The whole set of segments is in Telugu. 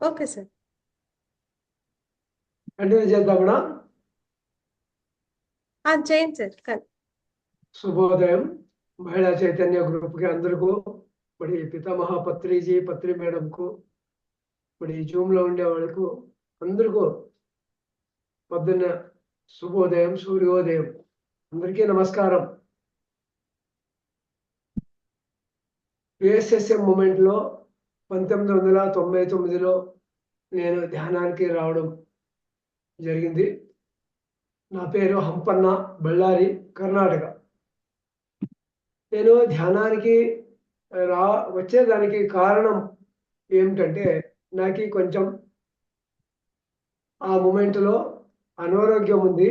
Okay sir. కంటిన్యూ చేద్దామనా? చేయండి సార్. శుభోదయం. మహిళా చైతన్య గ్రూప్కి అందరికీ, మరి పితామహ పత్రిజీ పత్రి మేడంకు, మరి జూమ్లో ఉండే వాళ్ళకు అందరికీ పొద్దున్న శుభోదయం, సూర్యోదయం. అందరికీ నమస్కారం. పిఎస్ఎస్ఎం మూమెంట్లో 1999లో నేను ధ్యానానికి రావడం జరిగింది. నా పేరు హంపన్న, బళ్ళారి, కర్ణాటక. నేను ధ్యానానికి వచ్చేదానికి కారణం ఏమిటంటే, నాకు కొంచెం ఆ మూమెంట్లో అనారోగ్యం ఉంది.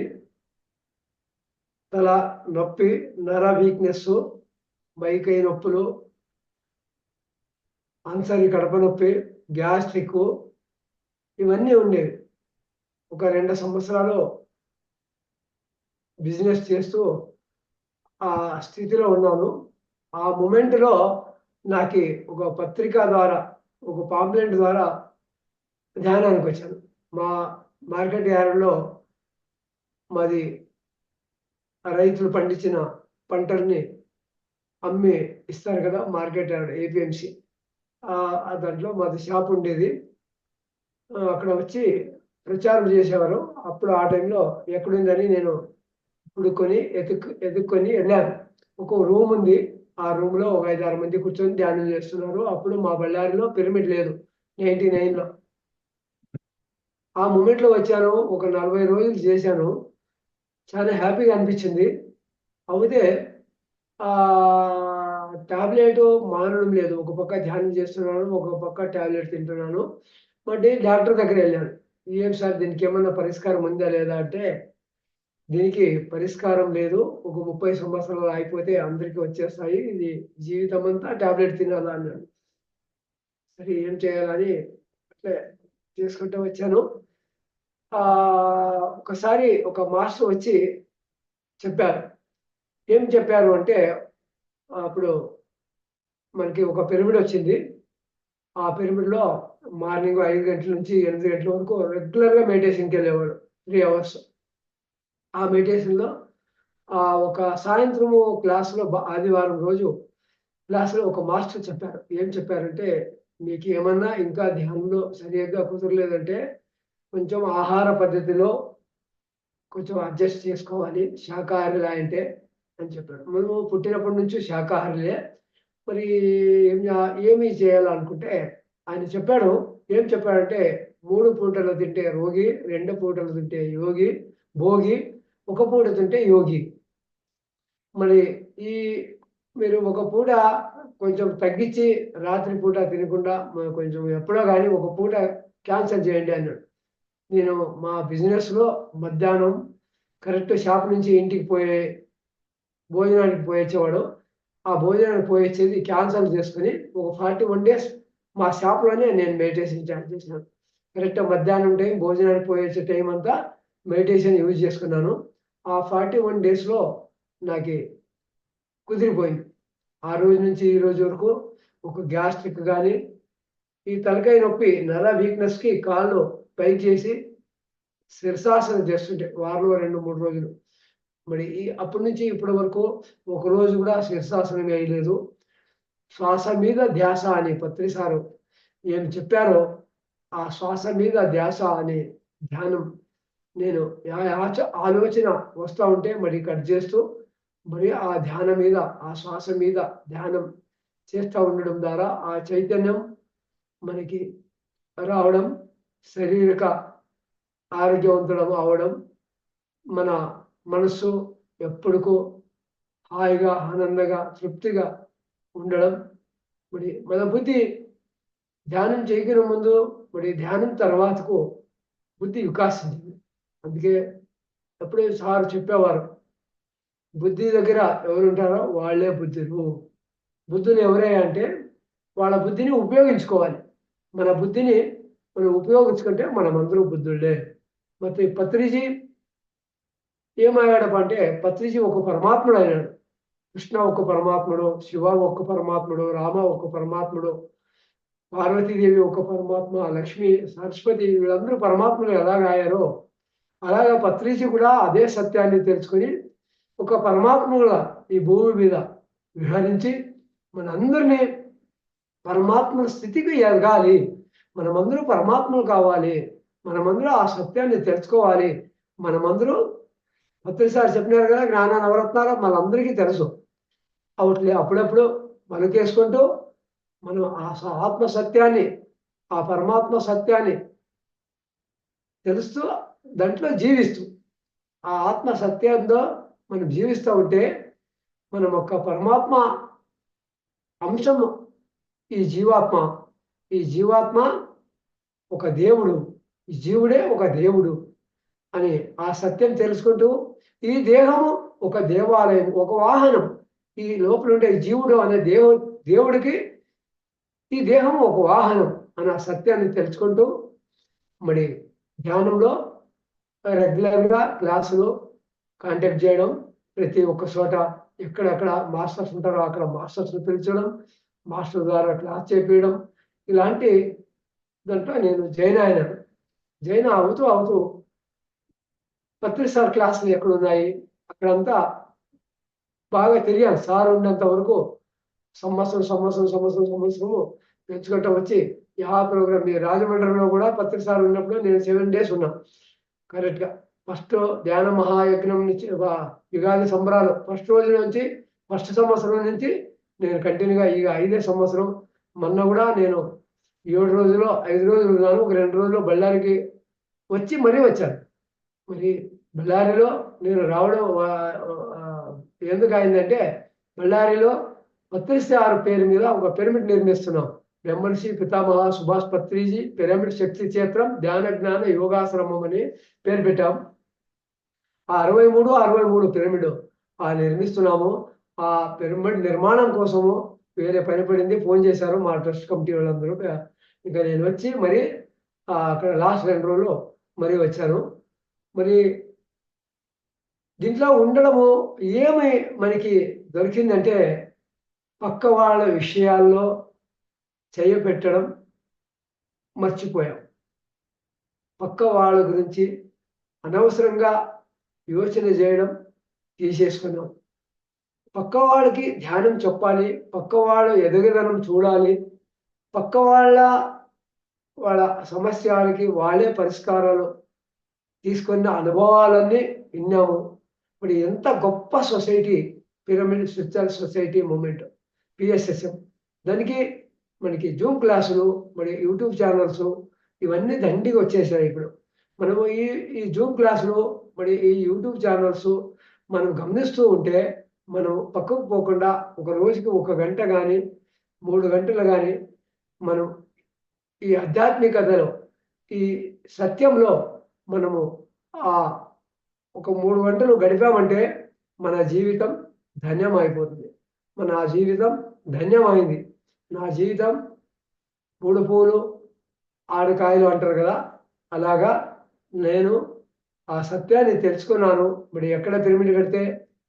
తల నొప్పి, నర వీక్నెస్, మైకై నొప్పులు, అన్సరి కడప నొప్పి, గ్యాస్ట్రిక్, ఇవన్నీ ఉండేవి. ఒక 2 సంవత్సరాలు బిజినెస్ చేస్తూ ఆ స్థితిలో ఉన్నాను. ఆ మూమెంట్లో నాకు ఒక పత్రిక ద్వారా, ఒక పాంప్లెంట్ ద్వారా ధ్యానానికి వచ్చాను. మా మార్కెట్ యార్డ్లో మాది రైతులు పండించిన పంటల్ని అమ్మి ఇస్తారు కదా, మార్కెట్ యార్డ్, ఏపీఎంసీ. దాంట్లో మాది షాప్ ఉండేది. అక్కడ వచ్చి ప్రచారం చేసేవారు. అప్పుడు ఆ టైంలో ఎక్కడుందని నేను ఎదుక్కొని వెళ్ళాను. ఒక రూమ్ ఉంది. ఆ రూమ్లో ఒక 5-6 మంది కూర్చొని ధ్యానం చేస్తున్నారు. అప్పుడు మా బళ్ళారిలో పిరమిడ్ లేదు, 99లో. ఆ మూమెంట్లో వచ్చాను. ఒక 40 రోజులు చేశాను. చాలా హ్యాపీగా అనిపించింది. అయితే టాబ్లెట్ మానడం లేదు. ఒక పక్క ధ్యానం చేస్తున్నాను, ఒక పక్క టాబ్లెట్ తింటున్నాను. మళ్ళీ డాక్టర్ దగ్గర వెళ్ళాను. ఏం సార్, దీనికి ఏమన్నా పరిష్కారం ఉందా లేదా అంటే, దీనికి పరిష్కారం లేదు. ఒక 30 సంవత్సరాలు అయిపోతే అందరికీ వచ్చేస్తాయి. ఇది జీవితం అంతా టాబ్లెట్ తినాలా అన్నాడు. సరే ఏం చేయాలని అట్లే చేసుకుంటూ వచ్చాను. ఒకసారి ఒక మాస్టర్ వచ్చి చెప్పారు. ఏం చెప్పారు అంటే, అప్పుడు మనకి ఒక పిరమిడ్ వచ్చింది. ఆ పిరమిడ్లో మార్నింగ్ 5 గంటల నుంచి 8 గంటల వరకు రెగ్యులర్గా మెడిటేషన్కి వెళ్ళేవాడు, 3 అవర్స్. ఆ మెడిటేషన్లో ఒక సాయంత్రము క్లాసులో, ఆదివారం రోజు క్లాసులో ఒక మాస్టర్ చెప్పారు. ఏం చెప్పారంటే, మీకు ఏమన్నా ఇంకా ధ్యానంలో సరిగ్గా కుదరలేదంటే కొంచెం ఆహార పద్ధతిలో కొంచెం అడ్జస్ట్ చేసుకోవాలి, శాకాహారులు అంటే అని చెప్పాడు. మనము పుట్టినప్పటి నుంచి శాకాహారులే. మరి ఏమి చేయాలనుకుంటే ఆయన చెప్పాడు. ఏం చెప్పాడంటే, 3 పూటలు తింటే రోగి, 2 పూటలు తింటే యోగి, భోగి, 1 పూట తింటే యోగి. మరి ఈ మీరు ఒక పూట కొంచెం తగ్గించి రాత్రి పూట తినకుండా కొంచెం ఎప్పుడో కానీ ఒక పూట క్యాన్సల్ చేయండి అన్నాడు. నేను మా బిజినెస్లో మధ్యాహ్నం కరెక్ట్ షాప్ నుంచి ఇంటికి భోజనానికి పోయొచ్చేవాడు. ఆ భోజనానికి పోయొచ్చేది క్యాన్సల్ చేసుకుని ఒక 41 డేస్ మా షాప్లోనే నేను మెడిటేషన్ స్టార్ట్ చేసినాను. కరెక్ట్ మధ్యాహ్నం టైం, భోజనానికి పోయొచ్చే టైం అంతా మెడిటేషన్ యూజ్ చేసుకున్నాను. ఆ 41 డేస్లో నాకు కుదిరిపోయింది. ఆ రోజు నుంచి ఈ రోజు వరకు ఒక గ్యాస్ట్రిక్ కానీ, ఈ తలకాయ నొప్పి, నర వీక్నెస్కి కాళ్ళు పైకి చేసి శీర్షాసనం చేస్తుంటే వారంలో 2-3 రోజులు. మరి అప్పటి నుంచి ఇప్పటి వరకు ఒక రోజు కూడా శీర్షాసనం వేయలేదు. శ్వాస మీద ధ్యాస అని పత్రి సారు ఏం చెప్పారో, ఆ శ్వాస మీద ధ్యాస అనే ధ్యానం నేను ఆలోచన వస్తూ ఉంటే మరి కట్ చేస్తూ, మరి ఆ ధ్యానం మీద, ఆ శ్వాస మీద ధ్యానం చేస్తూ ఉండడం ద్వారా ఆ చైతన్యం మనకి రావడం, శారీరక ఆరోగ్యవంతులం అవడం, మన మనస్సు ఎప్పుడుకూ హాయిగా, ఆనందంగా, తృప్తిగా ఉండడం. మరి మన బుద్ధి ధ్యానం చేయకునే ముందు, మరి ధ్యానం తర్వాతకు బుద్ధి వికాసించింది. అందుకే ఎప్పుడే సార్ చెప్పేవారు, బుద్ధి దగ్గర ఎవరుంటారో వాళ్ళే బుద్ధులు. బుద్ధులు ఎవరే అంటే, వాళ్ళ బుద్ధిని ఉపయోగించుకోవాలి. మన బుద్ధిని మనం ఉపయోగించుకుంటే మనమందరూ బుద్ధుళ్ళే. మరి పత్రిజీ ఏమయ్యాడప్ప అంటే, పత్రిజీ ఒక పరమాత్ముడు అయినాడు. కృష్ణ ఒక పరమాత్ముడు, శివ ఒక పరమాత్ముడు, రామ ఒక పరమాత్ముడు. పార్వతీదేవి ఒక పరమాత్మ, లక్ష్మి, సరస్వతి వీళ్ళందరూ పరమాత్మలు ఎలాగాయారో అలాగా పత్రిజీ కూడా అదే సత్యాన్ని తెలుసుకొని ఒక పరమాత్మగా ఈ భూమి మీద విహరించి మనందరినీ పరమాత్మ స్థితికి ఎదగాలి, మనమందరూ పరమాత్మలు కావాలి, మనమందరూ ఆ సత్యాన్ని తెలుసుకోవాలి. మనమందరూ పత్రిసారి చెప్పినారు కదా, జ్ఞాన నవరత్నాలు మనందరికీ తెలుసు. అప్పుడప్పుడు పలుకేసుకుంటూ మనం ఆ ఆత్మ సత్యాన్ని, ఆ పరమాత్మ సత్యాన్ని తెలుస్తూ దాంట్లో జీవిస్తూ ఆ ఆత్మ సత్యంతో మనం జీవిస్తూ ఉంటే మనం ఒక పరమాత్మ అంశము. ఈ జీవాత్మ ఒక దేవుడు, ఈ జీవుడే ఒక దేవుడు అని ఆ సత్యం తెలుసుకుంటూ ఈ దేహము ఒక దేవాలయం, ఒక వాహనం. ఈ లోపల ఉండే జీవుడు అనే దేవుడికి ఈ దేహం ఒక వాహనం అనే సత్యాన్ని తెలుసుకుంటూ మరి ధ్యానంలో రెగ్యులర్గా క్లాసులు కాంటాక్ట్ చేయడం, ప్రతి ఒక్క చోట ఎక్కడెక్కడ మాస్టర్స్ ఉంటారో అక్కడ మాస్టర్స్ని పిలిచడం, మాస్టర్ ద్వారా క్లాస్ చేపించడం, ఇలాంటి దాంట్లో నేను జాయిన్ అవుతూ సార్ క్లాసులు ఎక్కడున్నాయి అక్కడంతా బాగా తెలియాలి. సార్ ఉన్నంత వరకు సంవత్సరము పెంచుకుంటూ వచ్చి యా ప్రోగ్రామ్ ఈ రాజమండ్రిలో కూడా సార్ ఉన్నప్పుడు నేను 7 days ఉన్నా కరెక్ట్గా. ఫస్ట్ ధ్యాన మహాయజ్ఞం నుంచి యుగాది సంబరాలు ఫస్ట్ రోజు నుంచి ఫస్ట్ సంవత్సరం నుంచి నేను కంటిన్యూగా ఇక 5వ సంవత్సరం. మొన్న కూడా నేను 7 రోజులు 5 రోజులు ఉన్నాను. ఒక 2 రోజులు బళ్ళారికి వచ్చి మరీ వచ్చాను. మరి బళ్ళారిలో నేను రావడం ఎందుకు అయిందంటే బళ్ళారిలో పత్రిసార్ పేరు మీద ఒక పిరమిడ్ నిర్మిస్తున్నాం. బ్రహ్మర్షి పితామహ సుభాష్ పత్రిజీ పిరమిడ్ శక్తి క్షేత్రం ధ్యాన జ్ఞాన యోగాశ్రమం అని పేరు పెట్టాం. ఆ 63 పిరమిడ్ నిర్మిస్తున్నాము. ఆ పిరమిడ్ నిర్మాణం కోసము వేరే పని పడింది, ఫోన్ చేశారు మా ట్రస్ట్ కమిటీ వాళ్ళందరూ. ఇంకా నేను వచ్చి మరి అక్కడ లాస్ట్ 2 రోజులు మరి వచ్చాను. మరి దీంట్లో ఉండడము ఏమి మనకి దొరికిందంటే పక్క వాళ్ళ విషయాల్లో చేయబెట్టడం మర్చిపోయాం. పక్క వాళ్ళ గురించి అనవసరంగా యోచన చేయడం తీసేసుకున్నాం. పక్క వాళ్ళకి ధ్యానం చెప్పాలి, పక్క వాళ్ళ ఎదుగుదనం చూడాలి, పక్క వాళ్ళ సమస్యలకి వాళ్ళే పరిష్కారాలు తీసుకున్న అనుభవాలన్నీ విన్నాము. ఇప్పుడు ఎంత గొప్ప society pyramid spiritual society moment PSSM. దానికి మనకి జూమ్ క్లాసులు, మరి యూట్యూబ్ ఛానల్స్ ఇవన్నీ దండిగా వచ్చేసాయి. ఇప్పుడు మనము ఈ జూమ్ క్లాసులు మరి ఈ యూట్యూబ్ ఛానల్స్ మనం గమనిస్తూ ఉంటే మనం పక్కకు పోకుండా ఒక రోజుకి 1 గంట కానీ 3 గంటలు కానీ మనం ఈ ఆధ్యాత్మికతలో ఈ సత్యంలో మనము ఒక 3 గంటలు గడిపామంటే మన జీవితం ధన్యమైపోతుంది. మన జీవితం ధన్యమైంది. నా జీవితం 3 పూలు 6 కాయలు అంటారు కదా, అలాగా నేను ఆ సత్యాన్ని తెలుసుకున్నాను. మరి ఎక్కడ పిరమిడ్ కడితే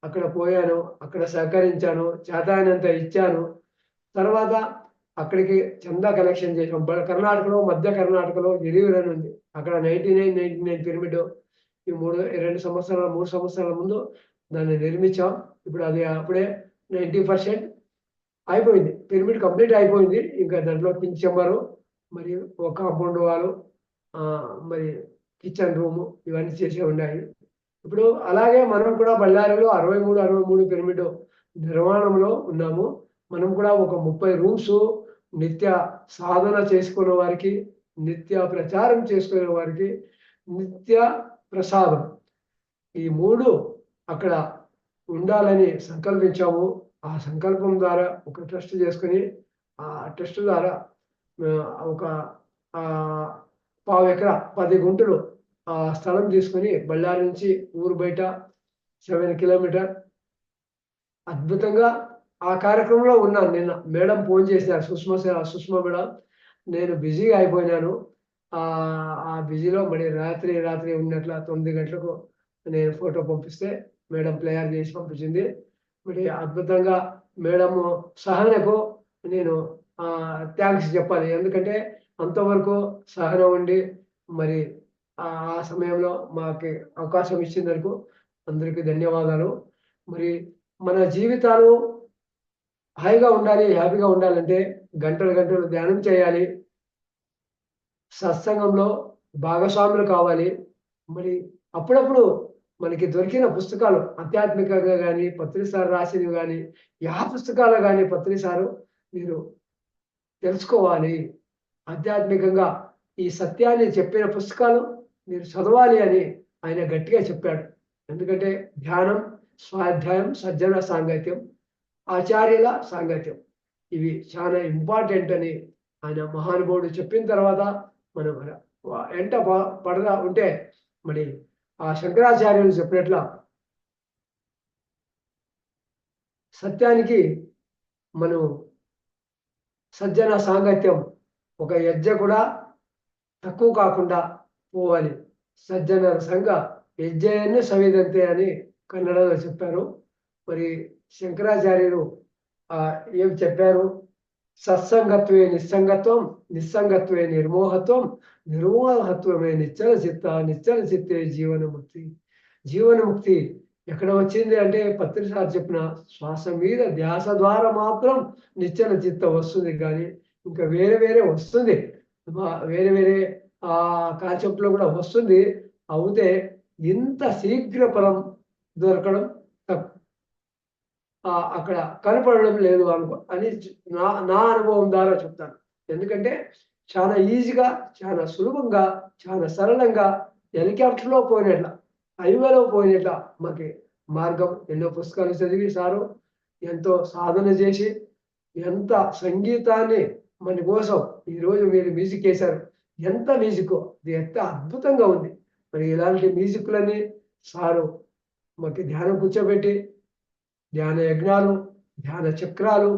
అక్కడ పోయాను, అక్కడ సహకరించాను, చేతనైనంత ఇచ్చాను. తర్వాత అక్కడికి చందా కలెక్షన్ చేసాం. కర్ణాటకలో మధ్య కర్ణాటకలో ఎలియూరు అని ఉంది, అక్కడ 99 పిరమిడ్ ఈ 3 సంవత్సరాల ముందు దాన్ని నిర్మించాం. ఇప్పుడు అది అప్పుడే 90% అయిపోయింది. పిరమిడ్ కంప్లీట్ అయిపోయింది. ఇంకా దాంట్లో కింగ్ చెంబరు, మరి ఒక కాంపౌండ్ వాలు, మరి కిచెన్ రూము ఇవన్నీ చేసే ఉన్నాయి. ఇప్పుడు అలాగే మనం కూడా బళ్ళారిలో 63 పిరమిడ్ నిర్మాణంలో ఉన్నాము. మనం కూడా ఒక 30 రూమ్స్ నిత్య సాధన చేసుకునే వారికి, నిత్య ప్రచారం చేసుకునే వారికి, నిత్య ప్రసాదం ఈ 3 అక్కడ ఉండాలని సంకల్పించాము. ఆ సంకల్పం ద్వారా ఒక ట్రస్ట్ చేసుకుని ఆ ట్రస్ట్ ద్వారా ఒక 1/4 ఎకరా 10 గుంటలు స్థలం తీసుకొని బళ్ళారి నుంచి ఊరు బయట 7 కిలోమీటర్ అద్భుతంగా ఆ కార్యక్రమంలో ఉన్నాను. నిన్న మేడం ఫోన్ చేసినారు, సుష్మా మేడం. నేను బిజీగా అయిపోయినాను. ఆ బిజీలో మరి రాత్రి ఉన్నట్ల 9 గంటలకు నేను ఫోటో పంపిస్తే మేడం ప్లేయర్ చేసి పంపించింది. మరి అద్భుతంగా మేడము సహనకు నేను థ్యాంక్స్ చెప్పాలి. ఎందుకంటే అంతవరకు సహనం ఉండి మరి ఆ సమయంలో మాకు అవకాశం ఇచ్చినందుకు అందరికీ ధన్యవాదాలు. మరి మన జీవితాలు హాయిగా ఉండాలి, హ్యాపీగా ఉండాలంటే గంటలు గంటలు ధ్యానం చేయాలి. సత్సంగంలో భాగస్వాములు కావాలి. మరి అప్పుడప్పుడు మనకి దొరికిన పుస్తకాలు ఆధ్యాత్మికంగా గాని, పత్రి సార్ రాసినవి గాని, యా పుస్తకాలు గాని పత్రి సారు మీరు తెలుసుకోవాలి. ఆధ్యాత్మికంగా ఈ సత్యాన్ని చెప్పిన పుస్తకాలు మీరు చదవాలి అని ఆయన గట్టిగా చెప్పాడు. ఎందుకంటే ధ్యానం, స్వాధ్యాయం, సజ్జన సాంగత్యం, ఆచార్యుల సాంగత్యం ఇవి చాలా ఇంపార్టెంట్ అని ఆయన మహానుభావుడు చెప్పిన తర్వాత మనం ఎంట పడదా ఉంటే మరి ఆ శంకరాచార్యులు చెప్పినట్ల సత్యానికి మనం సజ్జన సాంగత్యం ఒక యజ్జ కూడా తక్కువ కాకుండా పోవాలి. సజ్జనర సంఘ యజ్జయన్ని సవిదంతే అని కన్నడలో చెప్పారు. మరి శంకరాచార్యులు ఏం చెప్పారు? సత్సంగత్వే నిస్సంగత్వం, నిస్సంగత్వే నిర్మోహత్వం, నిర్మోహత్వమే నిశ్చల చిత్తే జీవనముక్తి. జీవనముక్తి ఎక్కడ వచ్చింది అంటే పత్రిసారి చెప్పిన శ్వాస మీద ధ్యాస ద్వారా మాత్రం నిశ్చల చిత్తం వస్తుంది. కానీ ఇంకా వేరే వేరే వస్తుంది, వేరే వేరే కాన్సెప్ట్ లో కూడా వస్తుంది. అవుతే ఇంత శీఘ్ర ఫలం దొరకడం అక్కడ కనపడడం లేదు అని నా అనుభవం ద్వారా చెప్తాను. ఎందుకంటే చాలా ఈజీగా, చాలా సులభంగా, చాలా సరళంగా హెలికాప్టర్లో పోయినట్ల, హైవేలో పోయినట్ల మాకు మార్గం. ఎన్నో పుస్తకాలు చదివి సారు ఎంతో సాధన చేసి ఎంత సంగీతాన్ని మన కోసం ఈరోజు మీరు మ్యూజిక్ వేశారు. ఎంత మ్యూజిక్, ఇది ఎంత అద్భుతంగా ఉంది. మరి ఇలాంటి మ్యూజిక్లన్నీ సారు మాకు ధ్యానం కూర్చోబెట్టి ధ్యాన యజ్ఞాలు, ధ్యాన చక్రాలు,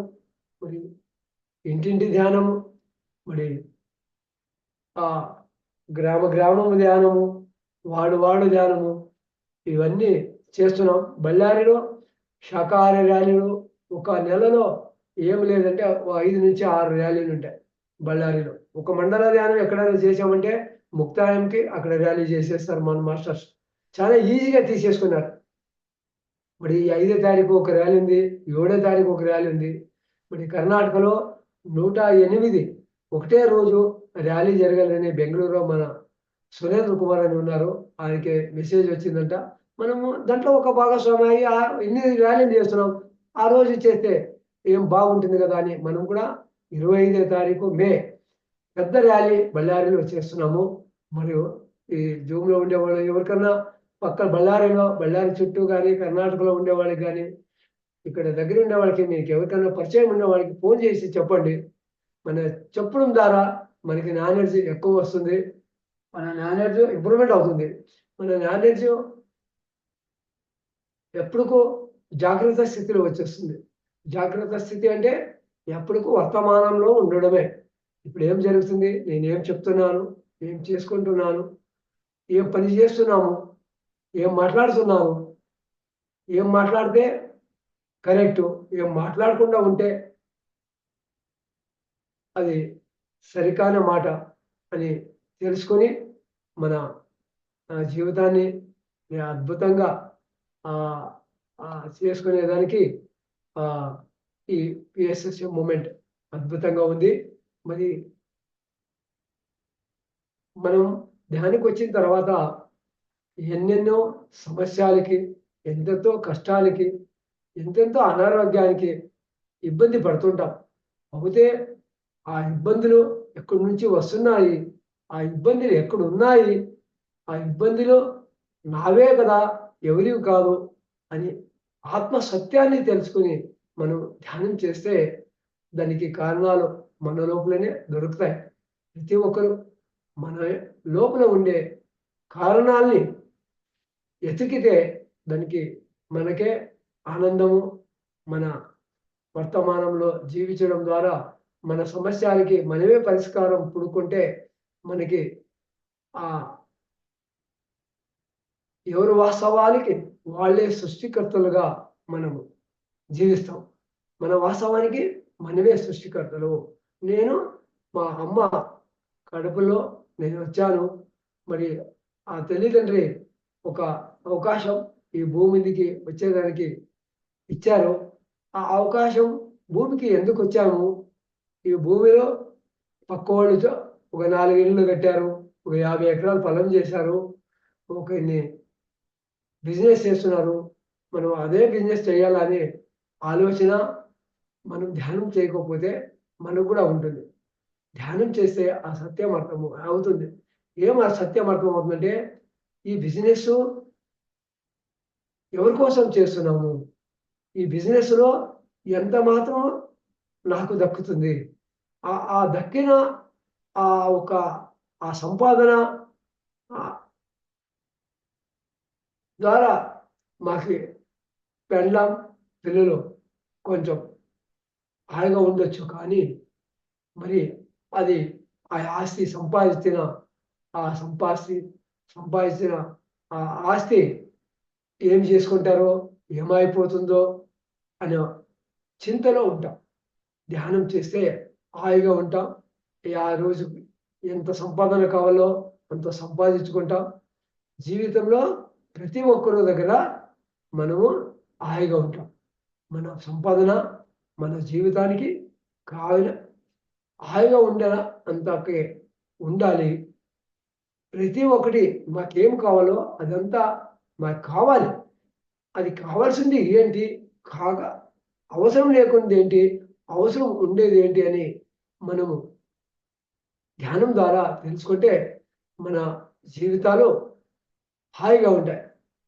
మరి ఇంటింటి ధ్యానము, మరి గ్రామ గ్రామము ధ్యానము, వాడు ధ్యానము ఇవన్నీ చేస్తున్నాం. బళ్ళారిలో శాకాహార ర్యాలీలు ఒక నెలలో ఏం లేదంటే 5 నుంచి 6 ర్యాలీలు ఉంటాయి. బళ్ళారిలో ఒక మండల ధ్యానం ఎక్కడైనా చేసామంటే ముక్తాయంకి అక్కడ ర్యాలీ చేసేస్తారు మన మాస్టర్స్. చాలా ఈజీగా తీసేసుకున్నారు. మరి 5వ తారీఖు ఒక ర్యాలీ ఉంది, 7వ తారీఖు ఒక ర్యాలీ ఉంది. మరి కర్ణాటకలో 108 ఒకటే రోజు ర్యాలీ జరగాలని బెంగళూరులో మన సురేంద్ర కుమార్ అని ఉన్నారు, ఆయనకి మెసేజ్ వచ్చిందంట. మనము దాంట్లో ఒక భాగస్వామి అయ్యి ఎన్ని ర్యాలీలు చేస్తున్నాం, ఆ రోజు చేస్తే ఏం బాగుంటుంది కదా అని మనం కూడా 25వ తారీఖు మే పెద్ద ర్యాలీ బళ్ళారిలో చేస్తున్నాము. మరియు ఈ జూమ్లో ఉండేవాళ్ళు ఎవరికన్నా పక్కన బళ్ళారి చుట్టూ కానీ కర్ణాటకలో ఉండేవాళ్ళకి కానీ ఇక్కడ దగ్గర ఉండే వాళ్ళకి మీకు ఎవరికైనా పరిచయం ఉన్న వాళ్ళకి ఫోన్ చేసి చెప్పండి. మన చెప్పడం ద్వారా మనకి నాలెడ్జ్ ఎక్కువ వస్తుంది, మన నాలెడ్జ్ ఇంప్రూవ్మెంట్ అవుతుంది. మన నాలెడ్జ్ ఎప్పుడుకో జాగ్రత్త స్థితిలో వచ్చేస్తుంది. జాగ్రత్త స్థితి అంటే ఎప్పుడుకు వర్తమానంలో ఉండడమే. ఇప్పుడు ఏం జరుగుతుంది, నేను ఏం చెప్తున్నాను, ఏం చేసుకుంటున్నాను, ఏం పని చేస్తున్నాము, ఏం మాట్లాడుతున్నాము, ఏం మాట్లాడితే కరెక్టు, ఏం మాట్లాడకుండా ఉంటే అది సరికాని మాట అని తెలుసుకొని మన జీవితాన్ని అద్భుతంగా చేసుకునేదానికి ఈ పిఎస్ఎస్ఎం మూమెంట్ అద్భుతంగా ఉంది. మరి మనం ధ్యానికి వచ్చిన తర్వాత ఎన్నెన్నో సమస్యలకి, ఎంతెంతో కష్టాలకి, ఎంతెంతో అనారోగ్యానికి ఇబ్బంది పడుతుంటాం. అయితే ఆ ఇబ్బందులు ఎక్కడి నుంచి వస్తున్నాయి, ఆ ఇబ్బందులు ఎక్కడున్నాయి, ఆ ఇబ్బందులు నావే కదా, ఎవరివి కాదు అని ఆత్మ సత్యాన్ని తెలుసుకుని మనం ధ్యానం చేస్తే దానికి కారణాలు మన లోపలనే దొరుకుతాయి. ప్రతి ఒక్కరు మన లోపల ఉండే కారణాల్ని ఎతికితే దానికి మనకే ఆనందము. మన వర్తమానంలో జీవించడం ద్వారా మన సమస్యలకి మనమే పరిష్కారం పుడుకుంటే మనకి ఎవరు వాస్తవానికి వాళ్ళే సృష్టికర్తలుగా మనము జీవిస్తాం. మన వాస్తవానికి మనమే సృష్టికర్తలు. నేను మా అమ్మ కడుపులో నేను వచ్చాను. మరి ఆ తల్లిదండ్రి ఒక అవకాశం ఈ భూమి మీదకి వచ్చేదానికి ఇచ్చారు. ఆ అవకాశం భూమికి ఎందుకొచ్చాము? ఈ భూమిలో పక్కోళ్ళు ఒక 4 ఇళ్ళు కట్టారు. ఒక 50 ఎకరాలు పొలం చేశారు. ఒక ఇన్ని బిజినెస్ చేస్తున్నారు. మనం అదే బిజినెస్ చేయాలనే ఆలోచన మనం ధ్యానం చేయకపోతే మనకు కూడా ఉంటుంది. ధ్యానం చేస్తే ఆ సత్యం అర్థం అవుతుంది. ఏం ఆ సత్యం అర్థం అవుతుందంటే, ఈ బిజినెస్ ఎవరి కోసం చేస్తున్నాము? ఈ బిజినెస్‌లో ఎంత మాత్రం నాకు దక్కుతుంది? ఆ దక్కిన ఒక ఆ సంపాదన ఆహ్, ద్వారా మాకి పెళ్ళాం, పిల్లలు కొంచెం హాయిగా ఉండొచ్చు. కానీ మరి అది ఆ ఆస్తి ఆ సంపాస్తి సంపాదించిన ఆ ఆస్తి ఏం చేసుకుంటారో, ఏమైపోతుందో అనే చింతలో ఉంటాం. ధ్యానం చేస్తే హాయిగా ఉంటాం. ఆ రోజు ఎంత సంపాదన కావాలో అంత సంపాదించుకుంటాం. జీవితంలో ప్రతి ఒక్కరి దగ్గర మనము హాయిగా ఉంటాం. మన సంపాదన మన జీవితానికి కావాలి హాయిగా ఉండేలా అంతకే ఉండాలి. ప్రతి ఒక్కటి మాకేం కావాలో అదంతా మాకు కావాలి. అది కావాల్సింది ఏంటి? కాగా అవసరం లేకుందేంటి? అవసరం ఉండేదేంటి అని మనము ధ్యానం ద్వారా తెలుసుకుంటే మన జీవితాలు హాయిగా ఉంటాయి.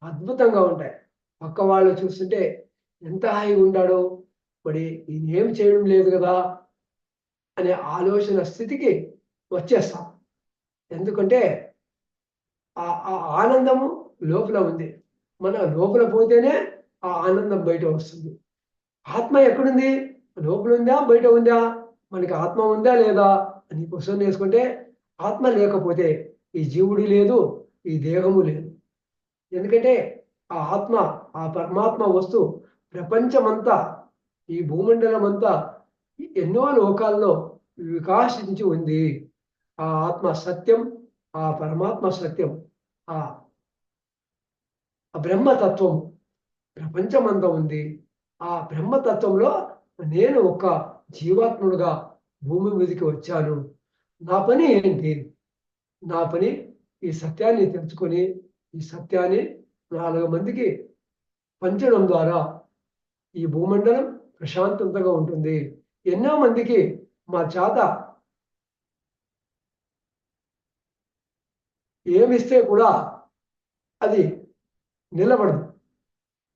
అద్భుతంగా ఉంటాయి. పక్క వాళ్ళు చూస్తుంటే ఎంత హాయిగా ఉన్నాడో, మరి ఈయనేం చేయడం లేదు గదా! అనే ఆలోచన స్థితికి వచ్చేస్తాం. ఎందుకంటే ఆ ఆనందము లోపల ఉంది. మన లోపల పోతేనే ఆ ఆనందం బయట వస్తుంది. ఆత్మ ఎక్కడుంది? లోపల ఉందా? బయట ఉందా? మనకి ఆత్మ ఉందా? లేదా? అని క్వెషన్ వేసుకుంటే ఆత్మ లేకపోతే ఈ జీవుడు లేదు, ఈ దేహము లేదు. ఎందుకంటే ఆ ఆత్మ, ఆ పరమాత్మ వస్తువు ప్రపంచమంతా, ఈ భూమండలం అంతా ఎన్నో లోకాల్లో వికాసించి ఉంది. ఆ ఆత్మ సత్యం, ఆ పరమాత్మ సత్యం, ఆ బ్రహ్మతత్వం ప్రపంచమంతా ఉంది. ఆ బ్రహ్మతత్వంలో నేను ఒక జీవాత్ముడుగా భూమి మీదకి వచ్చాను. నా పని ఏంటి? నా పని ఈ సత్యాన్ని తెలుసుకొని, ఈ సత్యాన్ని 4 మందికి పంచడం ద్వారా ఈ భూమండలం ప్రశాంతంగా ఉంటుంది. ఎన్నో మందికి మా చేత ఏమిస్తే కూడా అది నిలబడదు.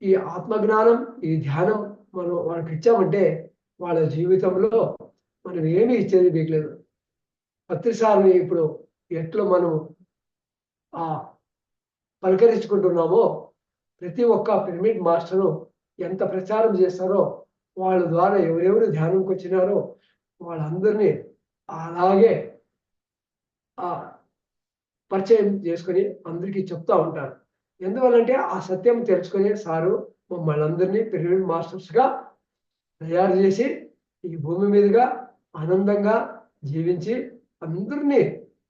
ఈ ఆత్మజ్ఞానం, ఈ ధ్యానం మనం వాళ్ళకిచ్చామంటే వాళ్ళ జీవితంలో మనం ఏమీ ఇచ్చేది మిగలదు. ప్రతిసారి ఇప్పుడు ఎట్లా మనం ఆహ్, పలకరించుకుంటున్నామో ప్రతి ఒక్క పిరమిడ్ మాస్టరు ఎంత ప్రచారం చేస్తారో వాళ్ళ ద్వారా ఎవరెవరు ధ్యానంకొచ్చినారో వాళ్ళందరినీ అలాగే ఆహ్, పరిచయం చేసుకొని అందరికీ చెప్తా ఉంటారు. ఎందువల్లంటే ఆ సత్యం తెలుసుకొని సారు మమ్మల్నందరినీ పిరమిడ్ మాస్టర్స్‌గా తయారు చేసి ఈ భూమి మీదుగా ఆనందంగా జీవించి అందరినీ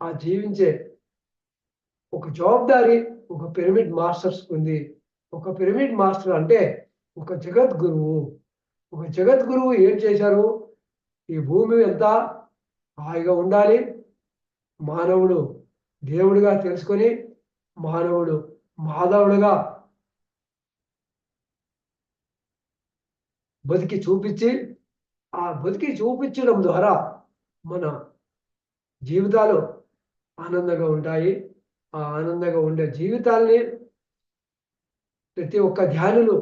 ఆ జీవించే ఒక జవాబుదారీ ఒక పిరమిడ్ మాస్టర్స్‌కి ఉంది. ఒక పిరమిడ్ మాస్టర్ అంటే ఒక జగద్గురువు. ఒక జగద్గురువు ఏం చేశారు? ఈ భూమి అంతా హాయిగా ఉండాలి. మానవుడు దేవుడిగా తెలుసుకొని, మానవుడు మాధవుడుగా బతికి చూపిచ్చి, ఆ బతికి చూపించడం ద్వారా మన జీవితాలు ఆనందంగా ఉంటాయి. ఆ ఆనందంగా ఉండే జీవితాల్ని ప్రతి ఒక్క ధ్యానులు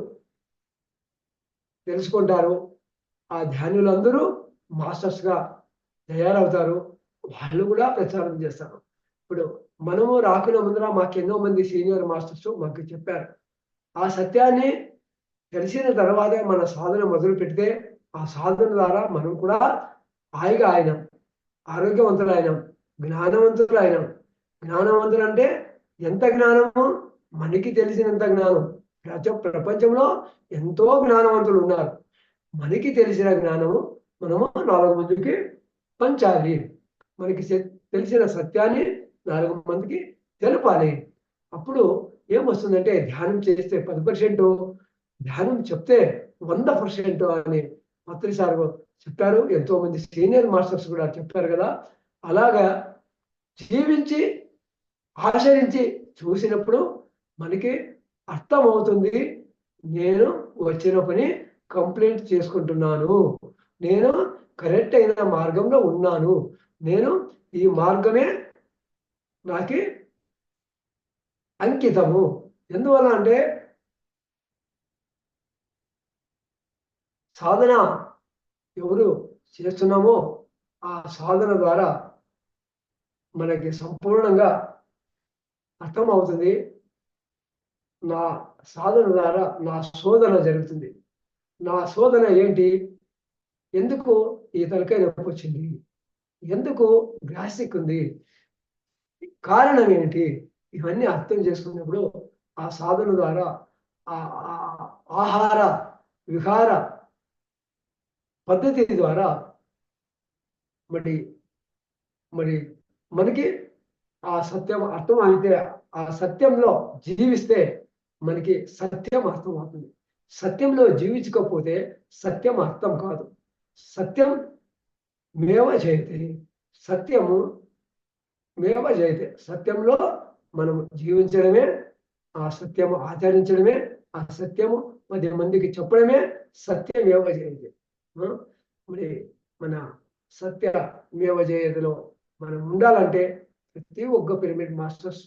తెలుసుకుంటారు. ఆ ధ్యానులందరూ మాస్టర్స్‌గా తయారవుతారు. వాళ్ళు కూడా ప్రచారం చేస్తారు. ఇప్పుడు మనము రాకున్న ముందర మాకెన్నో మంది సీనియర్ మాస్టర్స్ మాకు చెప్పారు. ఆ సత్యాన్ని తెలిసిన తర్వాతే మన సాధన మొదలుపెడితే, ఆ సాధన ద్వారా మనం కూడా హాయిగా అయినాం. ఆరోగ్యవంతులైనాం. జ్ఞానవంతులైనాం. జ్ఞానవంతులంటే ఎంత జ్ఞానము? మనకి తెలిసినంత జ్ఞానం. ప్రపంచంలో ఎంతో జ్ఞానవంతులున్నారు. మనకి తెలిసిన జ్ఞానము మనము 4 మందికి పంచాలి. మనకి తెలిసిన సత్యాన్ని 4 మందికి తెలపాలి. అప్పుడు ఏమొస్తుందంటే ధ్యానం చేస్తే 10%, ధ్యానం చెప్తే 100% అని పత్రి సార్ చెప్పారు. ఎంతో మంది సీనియర్ మాస్టర్స్ కూడా చెప్పారు కదా! అలాగా జీవించి, ఆచరించి చూసినప్పుడు మనకి అర్థమవుతుంది. నేను వచ్చిన పని కంప్లీట్ చేసుకుంటున్నాను. నేను కరెక్ట్ అయిన మార్గంలో ఉన్నాను. నేను ఈ మార్గమే నాకి అంకితము. ఎందువల్ల అంటే సాధన ఎవరు చేస్తున్నామో ఆ సాధన ద్వారా మనకి సంపూర్ణంగా అర్థమవుతుంది. నా సాధన ద్వారా నా శోధన జరుగుతుంది. నా శోధన ఏంటి? ఎందుకు ఈ తలకాయ నొప్పి వచ్చింది? ఎందుకు గ్యాస్ట్రిక్ ఉంది? కారణం ఏంటి? ఇవన్నీ అర్థం చేసుకున్నప్పుడు ఆ సాధన ద్వారా ఆహార విహార పద్ధతి ద్వారా మరి మరి మనకి ఆ సత్యం అర్థం అయితే ఆ సత్యంలో జీవిస్తే మనకి సత్యం అర్థం అవుతుంది. సత్యంలో జీవించకపోతే సత్యం అర్థం కాదు. సత్యం మేవ జయతే. సత్యము మేవ జయతే. సత్యంలో మనం జీవించడమే, ఆ సత్యము ఆచరించడమే, ఆ సత్యము 10 మందికి చెప్పడమే సత్యమేవ జయతే. మరి మన సత్యమేవ జయతలో మనం ఉండాలంటే ప్రతి ఒక్క పిరమిడ్ మాస్టర్స్